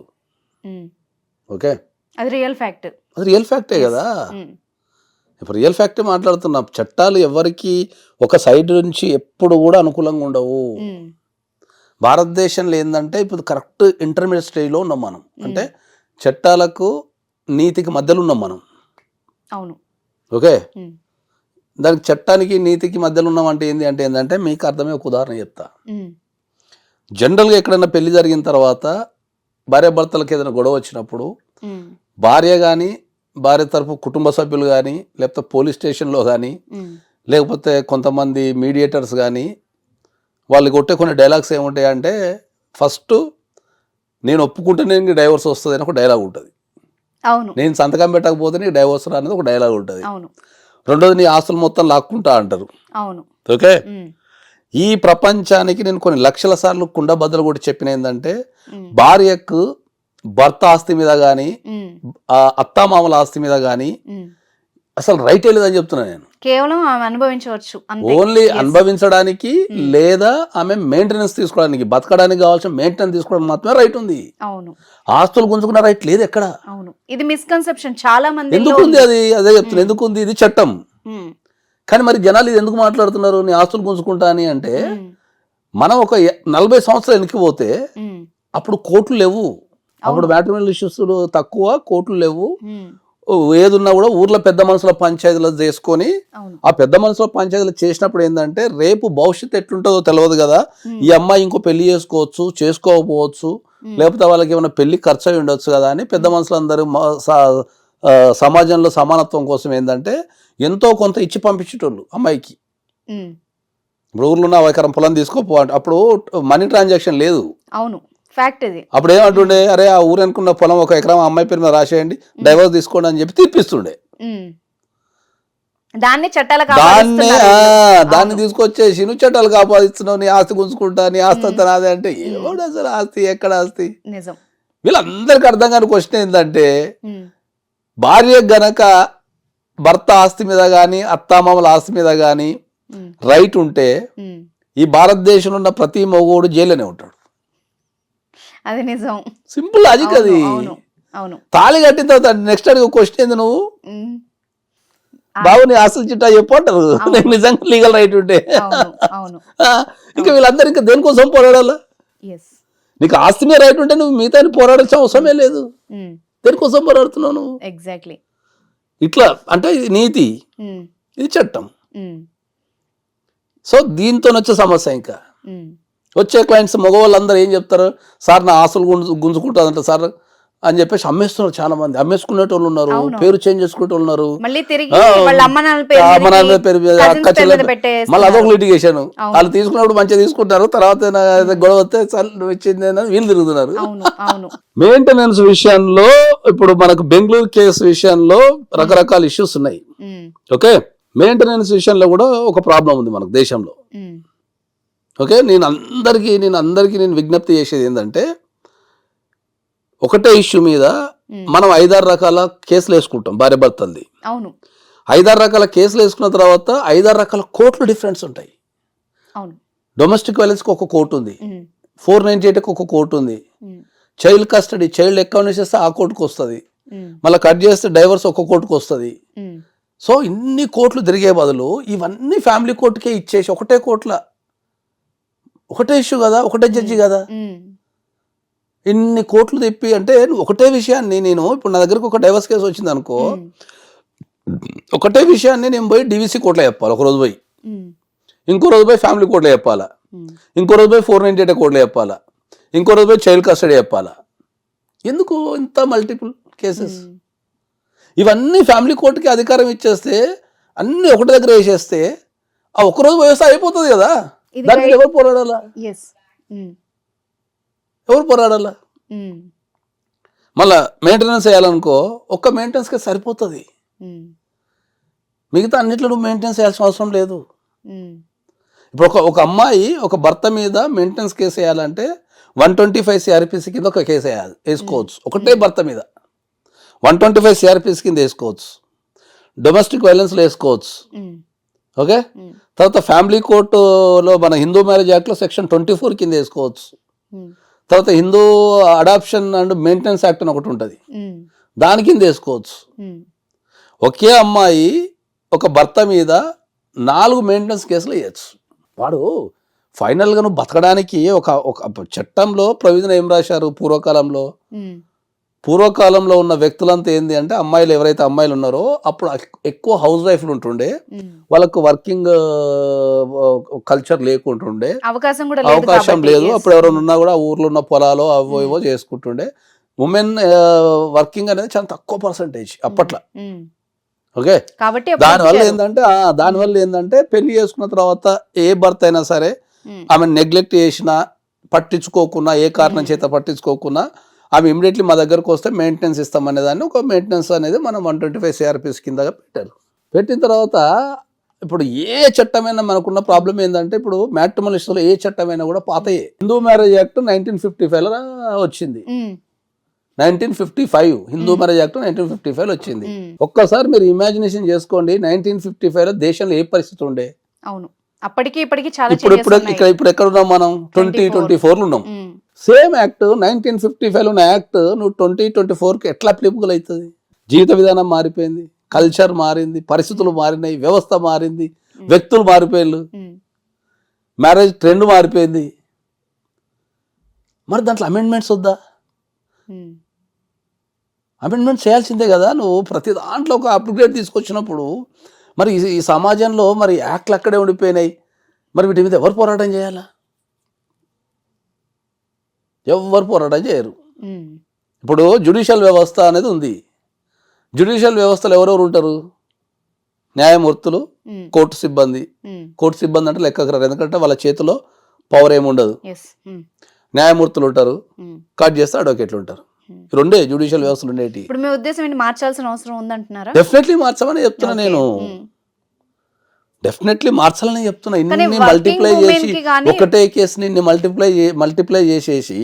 ఓకే, అది రియల్ ఫ్యాక్ట్. అది రియల్ ఫ్యాక్టే కదా. ఇప్పుడు రియల్ ఫ్యాక్టే మాట్లాడుతున్నాం. చట్టాలు ఎవరికి ఒక సైడ్ నుంచి ఎప్పుడు కూడా అనుకూలంగా ఉండవు. భారతదేశంలో ఏంటంటే ఇప్పుడు కరెక్ట్ ఇంటర్మీడియట్ స్టేజ్లో ఉన్నాం మనం. అంటే చట్టాలకు నీతికి మధ్యలో ఉన్నాం మనం. అవును, ఓకే, దానికి చట్టానికి నీతికి మధ్యలో ఉన్నాం అంటే ఏంటంటే మీకు అర్థమే ఒక ఉదాహరణ చెప్తా. జనరల్గా ఎక్కడైనా పెళ్లి జరిగిన తర్వాత భార్యాభర్తలకు ఏదైనా గొడవ వచ్చినప్పుడు భార్య కానీ భార్య తరపు కుటుంబ సభ్యులు కానీ లేకపోతే పోలీస్ స్టేషన్లో కానీ లేకపోతే కొంతమంది మీడియేటర్స్ కానీ వాళ్ళు కొట్టే కొన్ని డైలాగ్స్ ఏముంటాయంటే ఫస్ట్ నేను ఒప్పుకుంటే నీకు డైవర్స్ వస్తుంది అని ఒక డైలాగ్ ఉంటుంది. అవును. నేను సంతకం పెట్టకపోతే నీకు డైవర్స్ అనేది ఒక డైలాగ్ ఉంటుంది. అవును. రెండోది నీ ఆస్తులు మొత్తం లాక్కుంటా అంటారు. అవును. ఓకే, ఈ ప్రపంచానికి నేను కొన్ని లక్షల సార్లు కుండ బద్దలు కూడా చెప్పిన ఏంటంటే భార్యకు భర్త ఆస్తి మీద కానీ అత్తామామల ఆస్తి మీద కానీ అసలు రైటే లేదని చెప్తున్నా నేను. కేవలం ఆమె అనుభవించవచ్చు, ఓన్లీ అనుభవించడానికి లేదా ఆమె మెయింటెనెన్స్ తీసుకోవడానికి, బతకడానికి కావాల్సిన మెయింటెనెన్స్ తీసుకోవడానికి మాత్రమే రైట్ ఉంది. అవును. ఆస్తులు గుంజుకున్న రైట్ లేదు ఎక్కడ. అవును. ఇది మిస్కన్సెప్షన్ చాలా మంది. ఎందుకు ఉంది అది? అదే చెప్తున్నా, ఎందుకు ఉంది? ఇది చట్టం. కానీ మరి జనాలు ఇది ఎందుకు మాట్లాడుతున్నారు నీ ఆస్తులు గుంజుకుంటా అని అంటే, మనం ఒక 40 సంవత్సరాలు వెనక్కి పోతే అప్పుడు కోర్టులు లేవు, అప్పుడు మ్యాట్రిమోనియల్ ఇష్యూస్ తక్కువ, కోర్టులు లేవు. ఏదున్నా కూడా ఊర్లో పెద్ద మనుషుల పంచాయతీలు చేసుకొని ఆ పెద్ద మనుషుల పంచాయతీలు చేసినప్పుడు ఏంటంటే రేపు భవిష్యత్తు ఎట్లుంటుందో తెలియదు కదా, ఈ అమ్మాయి ఇంకో పెళ్లి చేసుకోకపోవచ్చు, లేకపోతే వాళ్ళకి ఏమైనా పెళ్లి ఖర్చు అయి ఉండొచ్చు కదా అని పెద్ద మనుషులందరూ సమాజంలో సమానత్వం కోసం ఏంటంటే ఎంతో కొంత ఇచ్చి పంపించేటోళ్ళు అమ్మాయికి. ఇప్పుడు ఊర్లో ఉన్న 1 ఎకరం పొలం తీసుకోపో అంటే అప్పుడు మనీ ట్రాన్సాక్షన్ లేదు. అవును, ఫ్యాక్ట్ ఇది. అప్పుడు ఏమంటుండే, అరే ఆ ఊరు అనుకున్న పొలం 1 ఎకరం అమ్మాయి పేరు మీద రాసేయండి, డైవర్స్ తీసుకోండి అని చెప్పి తీర్పిస్తుండే. దాన్ని తీసుకొచ్చేసి నువ్వు చట్టాలు కాపాదిస్తున్నావు, నీ ఆస్తి గుంజుకుంటా, నీ ఆస్తి అంతా నాదే అంటే ఎవడు అసలు ఆస్తి ఎక్కడ ఆస్తి? నిజం. వీళ్ళందరికీ అర్థం కాని క్వశ్చన్ ఏంటంటే భార్య గనక భర్త ఆస్తి మీద కానీ అత్తామామల ఆస్తి మీద కానీ రైట్ ఉంటే ఈ భారతదేశంలో ఉన్న ప్రతి మగోడు జైల్లోనే ఉంటాడు. అది నిజం. సింపుల్ లాజిక్ అది. తాళి కట్టిన తర్వాత నెక్స్ట్ అడిగే క్వశ్చన్ ఏంది, నువ్వు బాబు నీ ఆస్తుల చిట్టా చెప్పు అంటారు. నిజంగా లీగల్ రైట్ ఉంటే ఇంకా వీళ్ళందరూ ఇంకా దేనికోసం పోరాడాలా? నీకు ఆస్తి మీద రైట్ ఉంటే నువ్వు మిగతా పోరాడాల్సిన అవసరమే లేదు. దేనికోసం పోరాడుతున్నావు నువ్వు? ఎగ్జాక్ట్లీ. ఇట్లా అంటే ఇది నీతి, ఇది చట్టం. సో దీంతో వచ్చే సమస్య ఇంకా వచ్చే క్లయింట్స్ మగవాళ్ళందరూ ఏం చెప్తారు, సార్ నా ఆస్తులు గుంజుకుంటుందంట సార్ అని చెప్పేసి అమ్మేస్తున్నారు. చాలా మంది అమ్మేసుకునేటోళ్ళు ఉన్నారు, పేరు చేంజ్ చేసుకునేటోళ్ళు ఉన్నారు, మళ్ళీ అదొక లిటిగేషన్. వాళ్ళు తీసుకున్నప్పుడు మంచిగా తీసుకుంటారు, తర్వాత గొడవ వస్తే వచ్చింది వీళ్ళు తిరుగుతున్నారు. మెయింటెనెన్స్ విషయంలో ఇప్పుడు మనకు బెంగళూరు కేసు విషయంలో రకరకాల ఇష్యూస్ ఉన్నాయి. ఓకే, మెయింటెనెన్స్ విషయంలో కూడా ఒక ప్రాబ్లం ఉంది మనకు దేశంలో. ఓకే, నేను అందరికీ విజ్ఞప్తి చేసేది ఏంటంటే ఒకటే ఇష్యూ మీద మనం 5-6 రకాల కేసులు వేసుకుంటాం భార్య భర్తలది. అవును. 5-6 రకాల కేసులు వేసుకున్న తర్వాత 5-6 రకాల కోర్టులు డిఫరెన్స్ ఉంటాయి. డొమెస్టిక్ వైలెన్స్కి ఒక కోర్టు ఉంది, 498కి ఒక కోర్టు ఉంది, చైల్డ్ కస్టడీ చైల్డ్ అకౌంట్ చేస్తే ఆ కోర్టుకు వస్తుంది, మళ్ళీ కట్ చేస్తే డైవర్స్ ఒక కోర్టుకు వస్తుంది. సో ఇన్ని కోర్టులు తిరిగే బదులు ఇవన్నీ ఫ్యామిలీ కోర్టుకే ఇచ్చేసి ఒకటే కోర్టుల ఒకటే ఇష్యూ కదా, ఒకటే జడ్జి కదా, ఇన్ని కోట్లు తిప్పి అంటే ఒకటే విషయాన్ని నేను ఇప్పుడు నా దగ్గరకు ఒక డైవర్స్ కేసు వచ్చింది అనుకో, ఒకటే విషయాన్ని నేను పోయి డివిసి కోర్టులో చెప్పాలి ఒక రోజు పోయి, ఇంకో రోజు పోయి ఫ్యామిలీ కోర్టులో చెప్పాలా, ఇంకో రోజు పోయి 498 కోర్టులో చెప్పాలా, ఇంకో రోజు పోయి చైల్డ్ కస్టడీ చెప్పాలా. ఎందుకు ఇంత మల్టిపుల్ కేసెస్? ఇవన్నీ ఫ్యామిలీ కోర్టుకి అధికారం ఇచ్చేస్తే అన్ని ఒకటి దగ్గర వేసేస్తే ఆ ఒక్కరోజు వ్యవస్థ అయిపోతుంది కదా. దానికి ఎవరు పోరాడాలా? ఎవరు పోరాడాలా? మళ్ళా మెయింటెనెన్స్ చేయాలనుకో ఒక్క మెయింటెనెన్స్కి సరిపోతుంది, మిగతా అన్నిట్లో నువ్వు మెయింటెనెన్స్ చేయాల్సిన అవసరం లేదు. ఇప్పుడు ఒక అమ్మాయి ఒక భర్త మీద మెయింటెనెన్స్ కేసు వేయాలంటే 125 CRPC కింద ఒక కేసు వేసుకోవచ్చు. ఒకటే భర్త మీద 125 CRPC కింద వేసుకోవచ్చు, డొమెస్టిక్ వైలెన్స్లో వేసుకోవచ్చు. ఓకే, తర్వాత ఫ్యామిలీ కోర్టులో మన హిందూ మ్యారేజ్ యాక్ట్లో సెక్షన్ 24 కింద వేసుకోవచ్చు. తర్వాత Hindu adoption and maintenance act అని ఒకటి ఉంటుంది, దాని కింద వేసుకోవచ్చు. ఒకే అమ్మాయి ఒక భర్త మీద 4 మెయింటెనెన్స్ కేసులు వేయచ్చు. వాడు ఫైనల్గా నువ్వు బతకడానికి ఒక చట్టంలో ప్రొవిజన్ ఏం రాశారు పూర్వకాలంలో, పూర్వకాలంలో ఉన్న వ్యక్తులంతా ఏంది అంటే అమ్మాయిలు ఎవరైతే అమ్మాయిలు ఉన్నారో అప్పుడు ఎక్కువ హౌస్ వైఫ్లు ఉంటుండే, వాళ్ళకు వర్కింగ్ కల్చర్ లేకుంటుండే, అవకాశం లేదు. అప్పుడు ఎవరైనా ఉన్నా కూడా ఊర్లో ఉన్న పొలాలు అవో ఇవో చేసుకుంటుండే. ఉమెన్ వర్కింగ్ అనేది చాలా తక్కువ పర్సంటేజ్ అప్పట్లో. ఓకే, దానివల్ల ఏంటంటే పెళ్లి చేసుకున్న తర్వాత ఏ భర్త అయినా సరే ఆమె నెగ్లెక్ట్ చేసినా, పట్టించుకోకున్నా, ఏ కారణం చేత పట్టించుకోకున్నా ఆమె ఇమీడియట్లీ మా దగ్గరకు వస్తే మెయింటెనెన్స్ ఇస్తామనే దాన్ని ఒక మెయింటెనెన్స్ అనేది మనం 125 CRPS కింద పెట్టారు. పెట్టిన తర్వాత ఇప్పుడు ఏ చట్టమైనా మనకున్న ప్రాబ్లం ఏంటంటే ఇప్పుడు మ్యాట్రిమోనిస్టులో ఏ చట్టమైనా కూడా పాతయే. హిందూ మ్యారేజ్ యాక్ట్ 1955లో వచ్చింది. 1955 హిందూ మ్యారేజ్ యాక్ట్ 1955 వచ్చింది. ఒక్కసారి మీరు ఇమాజినేషన్ చేసుకోండి, 1955లో దేశంలో ఏ పరిస్థితి ఉండే. అవును, అప్పటికి ఇప్పటికి చాలా ఇప్పుడు ఎక్కడ ఉన్నాం మనం? 2024లో ఉన్నాం. సేమ్ యాక్ట్ 1955లో ఉన్న యాక్ట్ నువ్వు 2024కి ఎట్లా అప్లికబుల్ అవుతుంది? జీవిత విధానం మారిపోయింది, కల్చర్ మారింది, పరిస్థితులు మారినాయి, వ్యవస్థ మారింది, వ్యక్తులు మారిపోయారు, మ్యారేజ్ ట్రెండ్ మారిపోయింది. మరి దాంట్లో అమెండ్మెంట్స్ వద్దా? అమెండ్మెంట్ చేయాల్సిందే కదా. నువ్వు ప్రతి దాంట్లో ఒక అప్గ్రేడ్ తీసుకొచ్చినప్పుడు మరి ఈ సమాజంలో మరి యాక్ట్లు అక్కడే ఉండిపోయినాయి. మరి వీటి మీద ఎవరు పోరాటం చేయాలా? ఎవరు పోరాటం చేయరు. ఇప్పుడు జ్యుడిషియల్ వ్యవస్థ అనేది ఉంది. జ్యుడిషియల్ వ్యవస్థలో ఎవరెవరు ఉంటారు? న్యాయమూర్తులు, కోర్టు సిబ్బంది. కోర్టు సిబ్బంది అంటే లెక్కకు రారు, ఎందుకంటే వాళ్ళ చేతిలో పవర్ ఏమి ఉండదు. న్యాయమూర్తులు ఉంటారు, కట్ చేస్తే అడ్వకేట్లు ఉంటారు. రెండే జ్యుడిషియల్ వ్యవస్థలు ఉండేవి. ఇప్పుడు మీ ఉద్దేశం మార్చాల్సిన అవసరం ఉందంటున్నారా? డెఫినెట్లీ మార్చమని చెప్తున్నా నేను. డెఫినెట్లీ మార్చాలని చెప్తున్నా. ఇన్ని మల్టిప్లై చేసి ఒకటే కేసుని మల్టిప్లై చేసేసి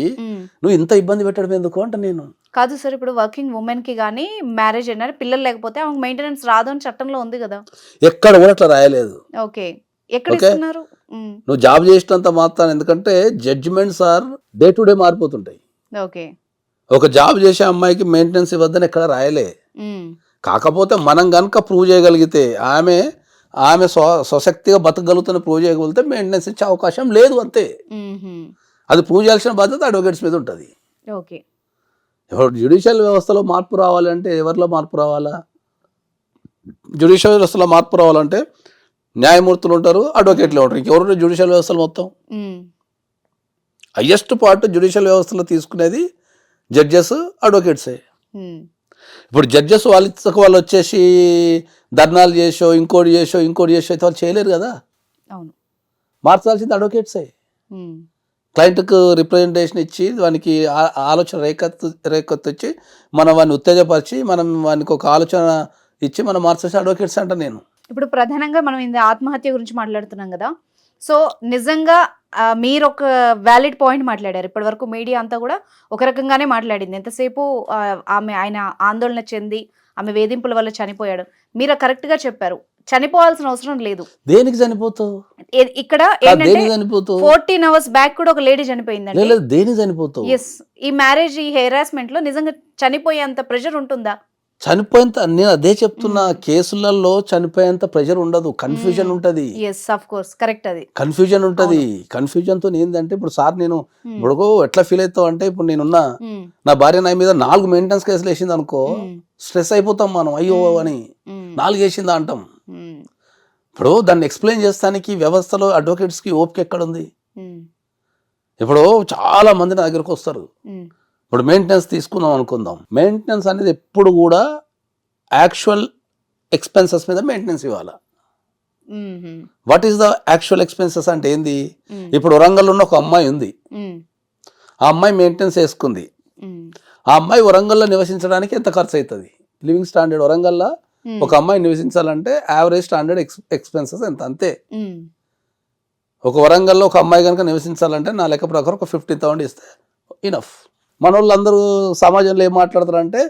నువ్వు ఇంత ఇబ్బంది పెట్టడం ఎందుకు అంట నేను. కాదు సార్, ఇప్పుడు వర్కింగ్ ఉమెన్ కి గానీ మ్యారేజ్ అయినా పిల్లలు లేకపోతే ఆమెకు మెయింటెనెన్స్ రాదు అని చట్టంలో ఉంది కదా. ఎక్కడ కూడా అట్లా రాయలేదు. ఓకే, ఎక్కడ ఇస్తున్నారు? నువ్వు జాబ్ చేసినంత మాత్రం, ఎందుకంటే judgements are day to day మారిపోతుంటాయి. ఓకే, ఒక జాబ్ చేసే అమ్మాయికి మెయింటెనెన్స్ ఇవ్వద్దని ఎక్కడ రాయలే. కాకపోతే మనం కనుక ప్రూవ్ చేయగలిగితే ఆమె స్వశక్తిగా బతకగలుగుతున్న ప్రూవ్ చేయగలిగితే మెయింటెనెన్స్ ఇచ్చే అవకాశం లేదు, అంతే. అది ప్రూవ్ చేయాల్సిన బాధ్యత అడ్వకేట్స్ మీద ఉంటుంది. ఓకే, ఇప్పుడు జ్యుడిషియల్ వ్యవస్థలో మార్పు రావాలంటే ఎవరిలో మార్పు రావాలా? జ్యుడిషియల్ వ్యవస్థలో మార్పు రావాలంటే న్యాయమూర్తులు ఉంటారు, అడ్వకేట్లు ఉంటారు. ఇంకెవరు జ్యుడిషియల్ వ్యవస్థలు మొత్తం హైయెస్ట్ పార్ట్ జ్యుడిషియల్ వ్యవస్థలో తీసుకునేది జడ్జెస్, అడ్వకేట్సే. ఇప్పుడు జడ్జెస్ వాళ్ళు వచ్చేసి ధర్నాలు చేసో ఇంకోటి చేసో అయితే వాళ్ళు చేయలేరు కదా. అవును, మార్చాల్సింది అడ్వకేట్సే. క్లయింట్కు రిప్రజెంటేషన్ ఇచ్చి వానికి ఆలోచన రేకెత్తిచ్చి మనం వాడిని ఉత్తేజపరిచి మనం వానికి ఒక ఆలోచన ఇచ్చి మనం మార్చాల్సిన అడ్వకేట్స్ అంట నేను. ఇప్పుడు ప్రధానంగా మనం ఇది ఆత్మహత్య గురించి మాట్లాడుతున్నాం కదా. సో నిజంగా మీరు ఒక వ్యాలిడ్ పాయింట్ మాట్లాడారు. ఇప్పటి వరకు మీడియా అంతా కూడా ఒక రకంగానే మాట్లాడింది. ఎంతసేపు ఆయన ఆందోళన చెంది ఆమె వేధింపుల వల్ల చనిపోయాడు. మీరు కరెక్ట్ గా చెప్పారు, చనిపోవాల్సిన అవసరం లేదు. దేనికి చనిపోతావు? ఇక్కడ 14 hours బ్యాక్ కూడా ఒక లేడీ చనిపోయిందండి. దేనికి చనిపోతావు? ఎస్, ఈ మ్యారేజ్ ఈ హెరాస్మెంట్ లో నిజంగా చనిపోయేంత ప్రెషర్ ఉంటుందా? చనిపోయేంత, నేను అదే చెప్తున్నా, కేసులలో చనిపోయేంత ప్రెషర్ ఉండదు, కన్ఫ్యూజన్ ఉంటది. కన్ఫ్యూజన్ ఉంటది. కన్ఫ్యూజన్ తో ఏంటంటే ఇప్పుడు సార్ నేను ఇప్పుడు ఎట్లా ఫీల్ అవుతావు అంటే, ఇప్పుడు నేనున్నా నా భార్య నా మీద 4 మెయింటెనెన్స్ కేసులు వేసింది అనుకో, స్ట్రెస్ అయిపోతాం మనం. అయ్యో అని 4 వేసిందా అంటాం. ఇప్పుడు దాన్ని ఎక్స్ప్లెయిన్ చేస్తానికి వ్యవస్థలో అడ్వకేట్స్ కి ఓపిక ఎక్కడ ఉంది? ఇప్పుడు చాలా మంది నా దగ్గరకు వస్తారు. ఇప్పుడు మెయింటెనెన్స్ తీసుకుందాం అనుకుందాం. మెయింటెనెన్స్ అనేది ఎప్పుడు కూడా యాక్చువల్ ఎక్స్పెన్సెస్ మీద మెయింటెనెన్స్ ఇవ్వాలా. What is the actual expenses అంటే ఏంది? ఇప్పుడు వరంగల్లో ఉన్న ఒక అమ్మాయి ఉంది, ఆ అమ్మాయి మెయింటెనెన్స్ వేసుకుంది. ఆ అమ్మాయి వరంగల్లో నివసించడానికి ఎంత ఖర్చు అవుతుంది? లివింగ్ స్టాండర్డ్ వరంగల్లో ఒక అమ్మాయి నివసించాలంటే యావరేజ్ స్టాండర్డ్ ఎక్స్పెన్సెస్ ఎంత, అంతే. ఒక వరంగల్లో ఒక అమ్మాయి కనుక నివసించాలంటే నా లెక్క ప్రకారం ఒక 50,000 ఇస్తే ఇనఫ్. మన వాళ్ళందరూ సమాజంలో ఏం మాట్లాడతారంటే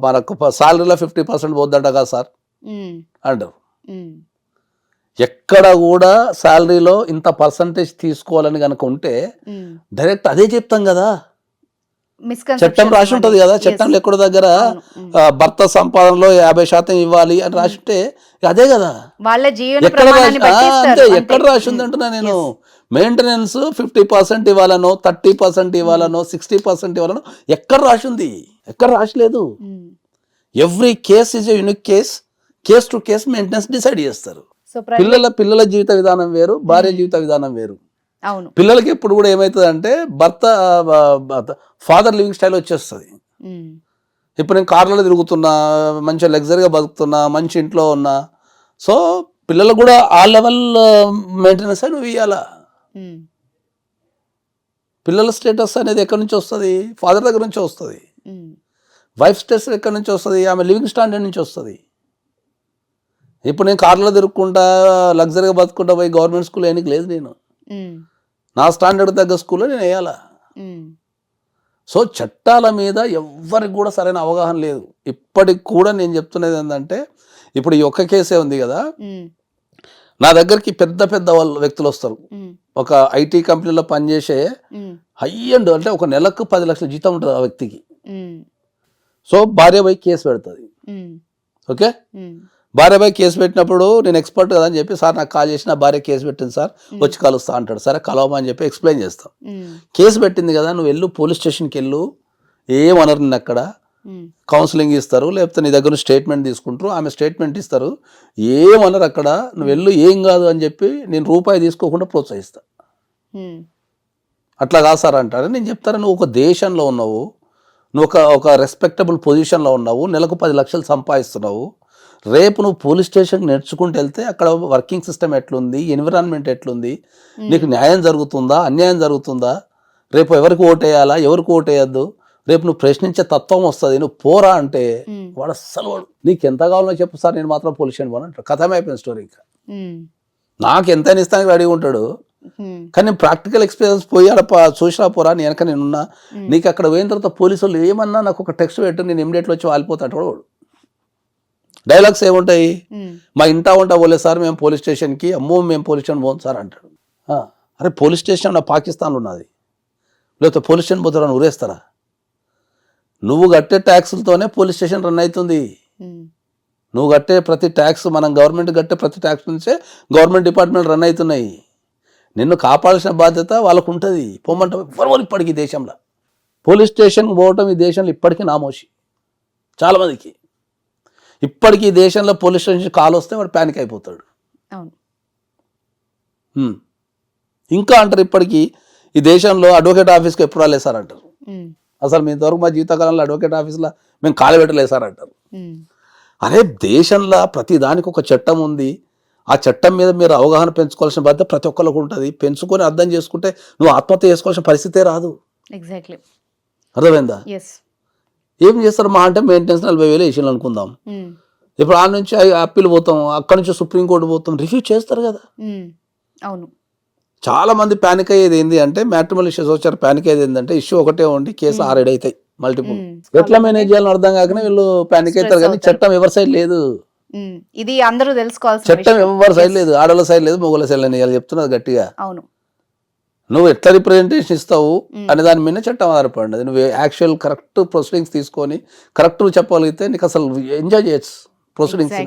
మనకు సాలరీలో 50% పోద్దంట కదా సార్ అంటారు. ఎక్కడ కూడా శాలరీలో ఇంత పర్సంటేజ్ తీసుకోవాలని కనుక ఉంటే డైరెక్ట్ అదే చెప్తాం కదా. చట్టం రాసి ఉంటది కదా, చట్టంలో ఎక్కడో దగ్గర భర్త సంపాదనలో 50% ఇవ్వాలి అని రాసి ఉంటే అదే కదా. వాళ్ళ జీవన ఎక్కడ అంతే ఎక్కడ రాసి ఉంది అంటున్నా నేను. మెయింటెనెన్స్ 50% ఇవ్వాలనో 30% ఇవ్వాలనో 60% ఇవ్వాలనో ఎక్కడ రాసి ఉంది? ఎక్కడ రాసలేదు. Every case is a unique case to case maintenance decide చేస్తారు. పిల్లల జీవిత విధానం వేరు, భార్య జీవిత విధానం వేరు. అవును, పిల్లలకి ఎప్పుడు కూడా ఏమవుతుంది అంటే ఫాదర్ లివింగ్ స్టైల్ వచ్చేస్తుంది. ఇప్పుడు నేను కార్లలో తిరుగుతున్నా, మంచిగా లగ్జరీగా బతుకుతున్నా, మంచి ఇంట్లో ఉన్నా, సో పిల్లలకు కూడా ఆ లెవెల్ మెయింటెనెన్స్ నువ్వు ఇవ్వాలా. పిల్లల స్టేటస్ అనేది ఎక్కడి నుంచి వస్తుంది? ఫాదర్ దగ్గర నుంచి వస్తుంది. వైఫ్ స్టేటస్ ఎక్కడి నుంచి వస్తుంది? ఆమె లివింగ్ స్టాండర్డ్ నుంచి వస్తుంది. ఇప్పుడు నేను కార్లో తిరుగుకుంటా లగ్జరీగా బతుకుంటా పోయి గవర్నమెంట్ స్కూల్ వేయడానికి లేదు. నేను నా స్టాండర్డ్ తగ్గ స్కూల్లో నేను వేయాలా. సో చట్టాల మీద ఎవ్వరికి కూడా సరైన అవగాహన లేదు. ఇప్పటికి కూడా నేను చెప్తున్నది ఏంటంటే, ఇప్పుడు ఈ ఒక్క కేసే ఉంది కదా, నా దగ్గరికి పెద్ద పెద్ద వాళ్ళు వ్యక్తులు వస్తారు. ఒక ఐటీ కంపెనీలో పనిచేసే హై అండ్ అంటే ఒక నెలకు 10 లక్షల జీతం ఉంటుంది ఆ వ్యక్తికి. సో భార్యపై కేసు పెడుతుంది. ఓకే, భార్యపై కేసు పెట్టినప్పుడు నేను ఎక్స్పర్ట్ కదా అని చెప్పి, సార్ నాకు కాల్ చేసి నా భార్య కేసు పెట్టింది సార్, వచ్చి కలుస్తా అంటాడు. సరే కలవమని చెప్పి ఎక్స్ప్లెయిన్ చేస్తాం. కేసు పెట్టింది కదా, నువ్వు వెళ్ళు పోలీస్ స్టేషన్కి వెళ్ళు, ఏమనరు నిన్ను అక్కడ, కౌన్సిలింగ్ ఇస్తారు, లేకపోతే నీ దగ్గర స్టేట్మెంట్ తీసుకుంటారు, ఆమె స్టేట్మెంట్ ఇస్తారు, ఏమనరు అక్కడ, నువ్వు వెళ్ళు ఏం కాదు అని చెప్పి నేను రూపాయి తీసుకోకుండా ప్రోత్సహిస్తా. అట్లా కాదు సార్ అంటారు. నేను చెప్తాను, నువ్వు ఒక దేశంలో ఉన్నావు, నువ్వు ఒక రెస్పెక్టబుల్ పొజిషన్లో ఉన్నావు, నెలకు 10 లక్షలు సంపాదిస్తున్నావు, రేపు నువ్వు పోలీస్ స్టేషన్కి నేర్చుకుంటూ వెళ్తే అక్కడ వర్కింగ్ సిస్టమ్ ఎట్లుంది, ఎన్విరాన్మెంట్ ఎట్లుంది, నీకు న్యాయం జరుగుతుందా అన్యాయం జరుగుతుందా, రేపు ఎవరికి ఓటేయాలా ఎవరికి ఓటేయద్దు, రేపు నువ్వు ప్రశ్నించే తత్వం వస్తుంది, నువ్వు పోరా అంటే వాడు అస్సలు వాడు నీకు ఎంత కావాలో చెప్పు సార్, నేను మాత్రం పోలీస్ స్టేషన్ పోను అంటాడు. కథమే అయిపోయింది స్టోరీ. ఇంకా నాకు ఎంత ఇస్తానికి రెడీగా ఉంటాడు. కానీ నేను ప్రాక్టికల్ ఎక్స్పీరియన్స్ పోయి అక్కడ చూసినా పోరా, నేను వెనక నేనున్నా, నీకు అక్కడ పోయిన తర్వాత పోలీసు వాళ్ళు ఏమన్నా నాకు ఒక టెక్స్ట్ పెట్టు, నేను ఇమ్మీడియట్లో వచ్చి వాలిపోతా అంటాడు వాడు. డైలాగ్స్ ఏముంటాయి, మా ఇంటా ఉంటా పోలే సార్ మేము పోలీస్ స్టేషన్కి, అమ్మో మేము పోలీస్ స్టేషన్ పోను సార్ అంటాడు. అరే పోలీస్ స్టేషన్ నా పాకిస్తాన్లో ఉన్నది, లేకపోతే పోలీస్ స్టేషన్ పోతారని ఊరేస్తారా? నువ్వు కట్టే ట్యాక్సులతోనే పోలీస్ స్టేషన్ రన్ అవుతుంది. నువ్వు కట్టే ప్రతి ట్యాక్స్, మనం గవర్నమెంట్ కట్టే ప్రతి ట్యాక్స్ నుంచే గవర్నమెంట్ డిపార్ట్మెంట్ రన్ అవుతున్నాయి. నిన్ను కాపాడాల్సిన బాధ్యత వాళ్ళకు ఉంటుంది. పోమంటే ఎవరు ఇప్పటికీ ఈ దేశంలో పోలీస్ స్టేషన్కి పోవటం ఈ దేశంలో ఇప్పటికీ నామోషి. చాలామందికి ఇప్పటికీ ఈ దేశంలో పోలీస్ స్టేషన్ కాల్ వస్తే వాడు ప్యానిక్ అయిపోతాడు. ఇంకా అంటారు ఇప్పటికీ ఈ దేశంలో అడ్వకేట్ ఆఫీస్కి ఎప్పుడు రాలేదు సార్ అంటారు. అసలు మీ ఇంతవరకు మా జీవితకాలంలో అడ్వకేట్ ఆఫీస్లో మేము కాలు పెట్టలేదు సార్ అంటారు. అరే దేశంలో ప్రతి దానికి ఒక చట్టం ఉంది. ఆ చట్టం మీద మీరు అవగాహన పెంచుకోవాల్సిన బాధ్యత ప్రతి ఒక్కరికి ఉంటుంది. పెంచుకొని అర్థం చేసుకుంటే నువ్వు ఆత్మహత్య చేసుకోవాల్సిన పరిస్థితే రాదు. ఎగ్జాక్ట్లీ, అర్థమైందా? ఏం చేస్తారు మా అంటే మెయింటెనెన్స్ 40,000 వేసాను అనుకుందాం. ఇప్పుడు ఆ నుంచి అప్పీల్ పోతాం, అక్కడ నుంచి సుప్రీంకోర్టు పోతాం, రివ్యూ చేస్తారు కదా. అవును, చాలా మంది ప్యానిక్ అయ్యేది ఏంటి అంటే, మ్యాట్రిమోనల్ ఇష్యూస్ వచ్చారు, ప్యానిక్ అయ్యేది ఏంటంటే ఇష్యూ ఒకటే ఉండి కేసు 6-7 అవుతాయి మల్టిపుల్. ఎట్లా మేనేజ్ చేయాలని అర్థం కాకనే వీళ్ళు ప్యానిక్ అవుతారు. కానీ చట్టం ఎవరి సైడ్ లేదు, ఇది అందరూ తెలుసుకోవాలి. చట్టం ఎవరి సైడ్ లేదు, ఆడవాళ్ళ సైడ్ లేదు, మొగోళ్ళ సైడ్ లేదు. ఇలా చెప్తున్నది గట్టిగా. అవును, నువ్వు ఎట్లా రిప్రజెంటేషన్ ఇస్తావు అనే దాని మీద చట్టం ఆధారపడినది. నువ్వు యాక్చువల్ కరెక్ట్ ప్రొసీడింగ్స్ తీసుకొని కరెక్ట్ నువ్వు చెప్పగలిగితే నీకు అసలు ఎంజాయ్ చేయొచ్చు ప్రొసీడింగ్స్.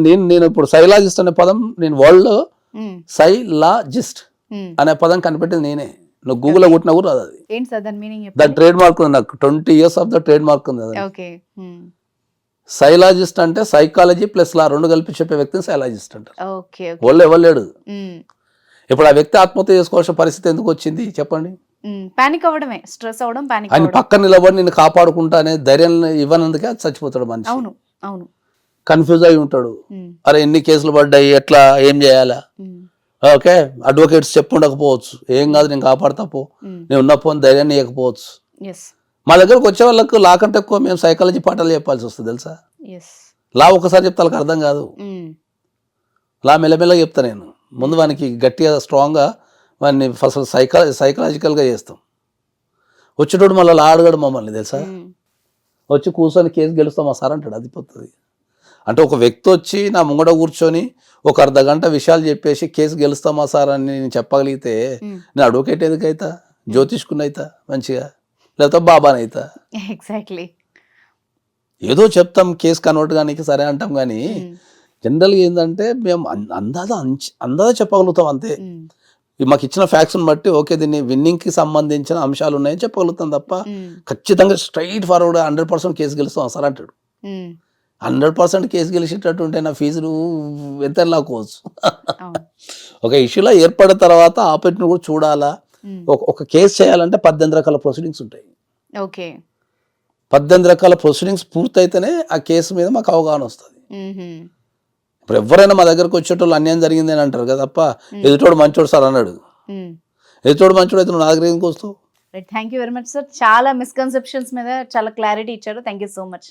నేను ఇప్పుడు సైలాజిస్ట్ అనే పదం నేను వరల్డ్ సైలాజిస్ట్ అనే పదం కనిపెట్టింది నేనే. నువ్వు గూగుల్లో కొట్టినా కూడా రాదు. అది దాని ట్రేడ్ మార్క్ ఉంది నాకు, 20 years of the trade mark ఉంది. సైలాజిస్ట్ అంటే సైకాలజీ ప్లస్ లా రెండు కలిపి చెప్పే వ్యక్తిని సైలాజిస్ట్ అంటారు. వాళ్ళు ఇవ్వలేడు. ఇప్పుడు ఆ వ్యక్తి ఆత్మహత్య చేసుకోవాల్సిన పరిస్థితి ఎందుకు వచ్చింది చెప్పండి? పానిక్ అవ్వడమే, స్ట్రెస్ అవ్వడం, పానిక్ ఆయన పక్కన నిలబడి నిన్ను కాపాడుకుంటా అనే ధైర్యం ఇవ్వనందుకే చచ్చిపోతాడు మనిషి. అవును అవును, కన్ఫ్యూజ్ అయి ఉంటాడు. అరే ఎన్ని కేసులు పడ్డాయి, ఎట్లా ఏం చేయాలా? ఓకే, అడ్వకేట్స్ చెప్పుండకపోవచ్చు, ఏం కాదు నేను కాపాడుతా పో, నేను ఉన్న పోని ధైర్యాన్ని ఇవ్వకపోవచ్చు. మా దగ్గరకు వచ్చే వాళ్ళకు లా కంటే ఎక్కువ మేము సైకాలజీ పాఠాలు చెప్పాల్సి వస్తుంది తెలుసా. లా ఒకసారి చెప్తే వాళ్ళకి అర్థం కాదు. లా మెల్లమెల్లగా చెప్తా నేను. ముందు వానికి గట్టిగా స్ట్రాంగ్గా వాడిని అసలు సైకలాజికల్గా చేస్తాం. వచ్చేటోడు మళ్ళీ లా అడగడు మమ్మల్ని తెలుసా. వచ్చి కూర్చొని కేసు గెలుస్తామా సార్ అంటాడు. అది పోతుంది. అంటే ఒక వ్యక్తి వచ్చి నా ముంగడ కూర్చొని ఒక అర్ధగంట విషయాలు చెప్పేసి కేసు గెలుస్తామా సార్ అని నేను చెప్పగలిగితే నేను అడ్వకేట్ ఎందుకైతా, జ్యోతిష్కుని అవుతా మంచిగా, లేకపోతే బాబాని అవుతా. ఎగ్జాక్ట్లీ. ఏదో చెప్తాం కేసు కన్వర్ట్ కానీ సరే అంటాం కానీ జనరల్గా ఏంటంటే మేము అందాజ చెప్పగలుగుతాం అంతే. మాకు ఇచ్చిన ఫ్యాక్ట్స్ని బట్టి ఓకే దీన్ని విన్నింగ్కి సంబంధించిన అంశాలు ఉన్నాయని చెప్పగలుగుతాం తప్ప ఖచ్చితంగా స్ట్రైట్ ఫార్వర్డ్ 100% కేసు గెలుస్తాం సార్ అంటాడు. 100% కేసు గెలిచేటట్టు ఉంటే నా ఫీజులు ఎంత లాక్కోవచ్చు. ఒక ఇష్యూలో ఏర్పడిన తర్వాత ఆపరేట్ని కూడా చూడాలా. ఒక కేసు చేయాలంటే 18 రకాల ప్రొసీడింగ్స్ ఉంటాయి. ఓకే. 18 రకాల ప్రొసీడింగ్స్ పూర్తయితేనే ఆ కేసు మీద మాకు అవగాహన వస్తుంది. ఇప్పుడు ఎవరైనా మా దగ్గరకు వచ్చేటోళ్ళు అన్యాయం జరిగింది అని అంటారు కదా తప్ప ఎదుటోడు మంచోడు సార్ అన్నాడు. ఎదుటోడు మంచోడు అయితే నువ్వు నా దగ్గర ఎందుకు వస్తావు? Thank you very much sir. చాలా మిస్కన్సెప్షన్స్ మీద చాలా క్లారిటీ ఇచ్చారు. Thank you so much.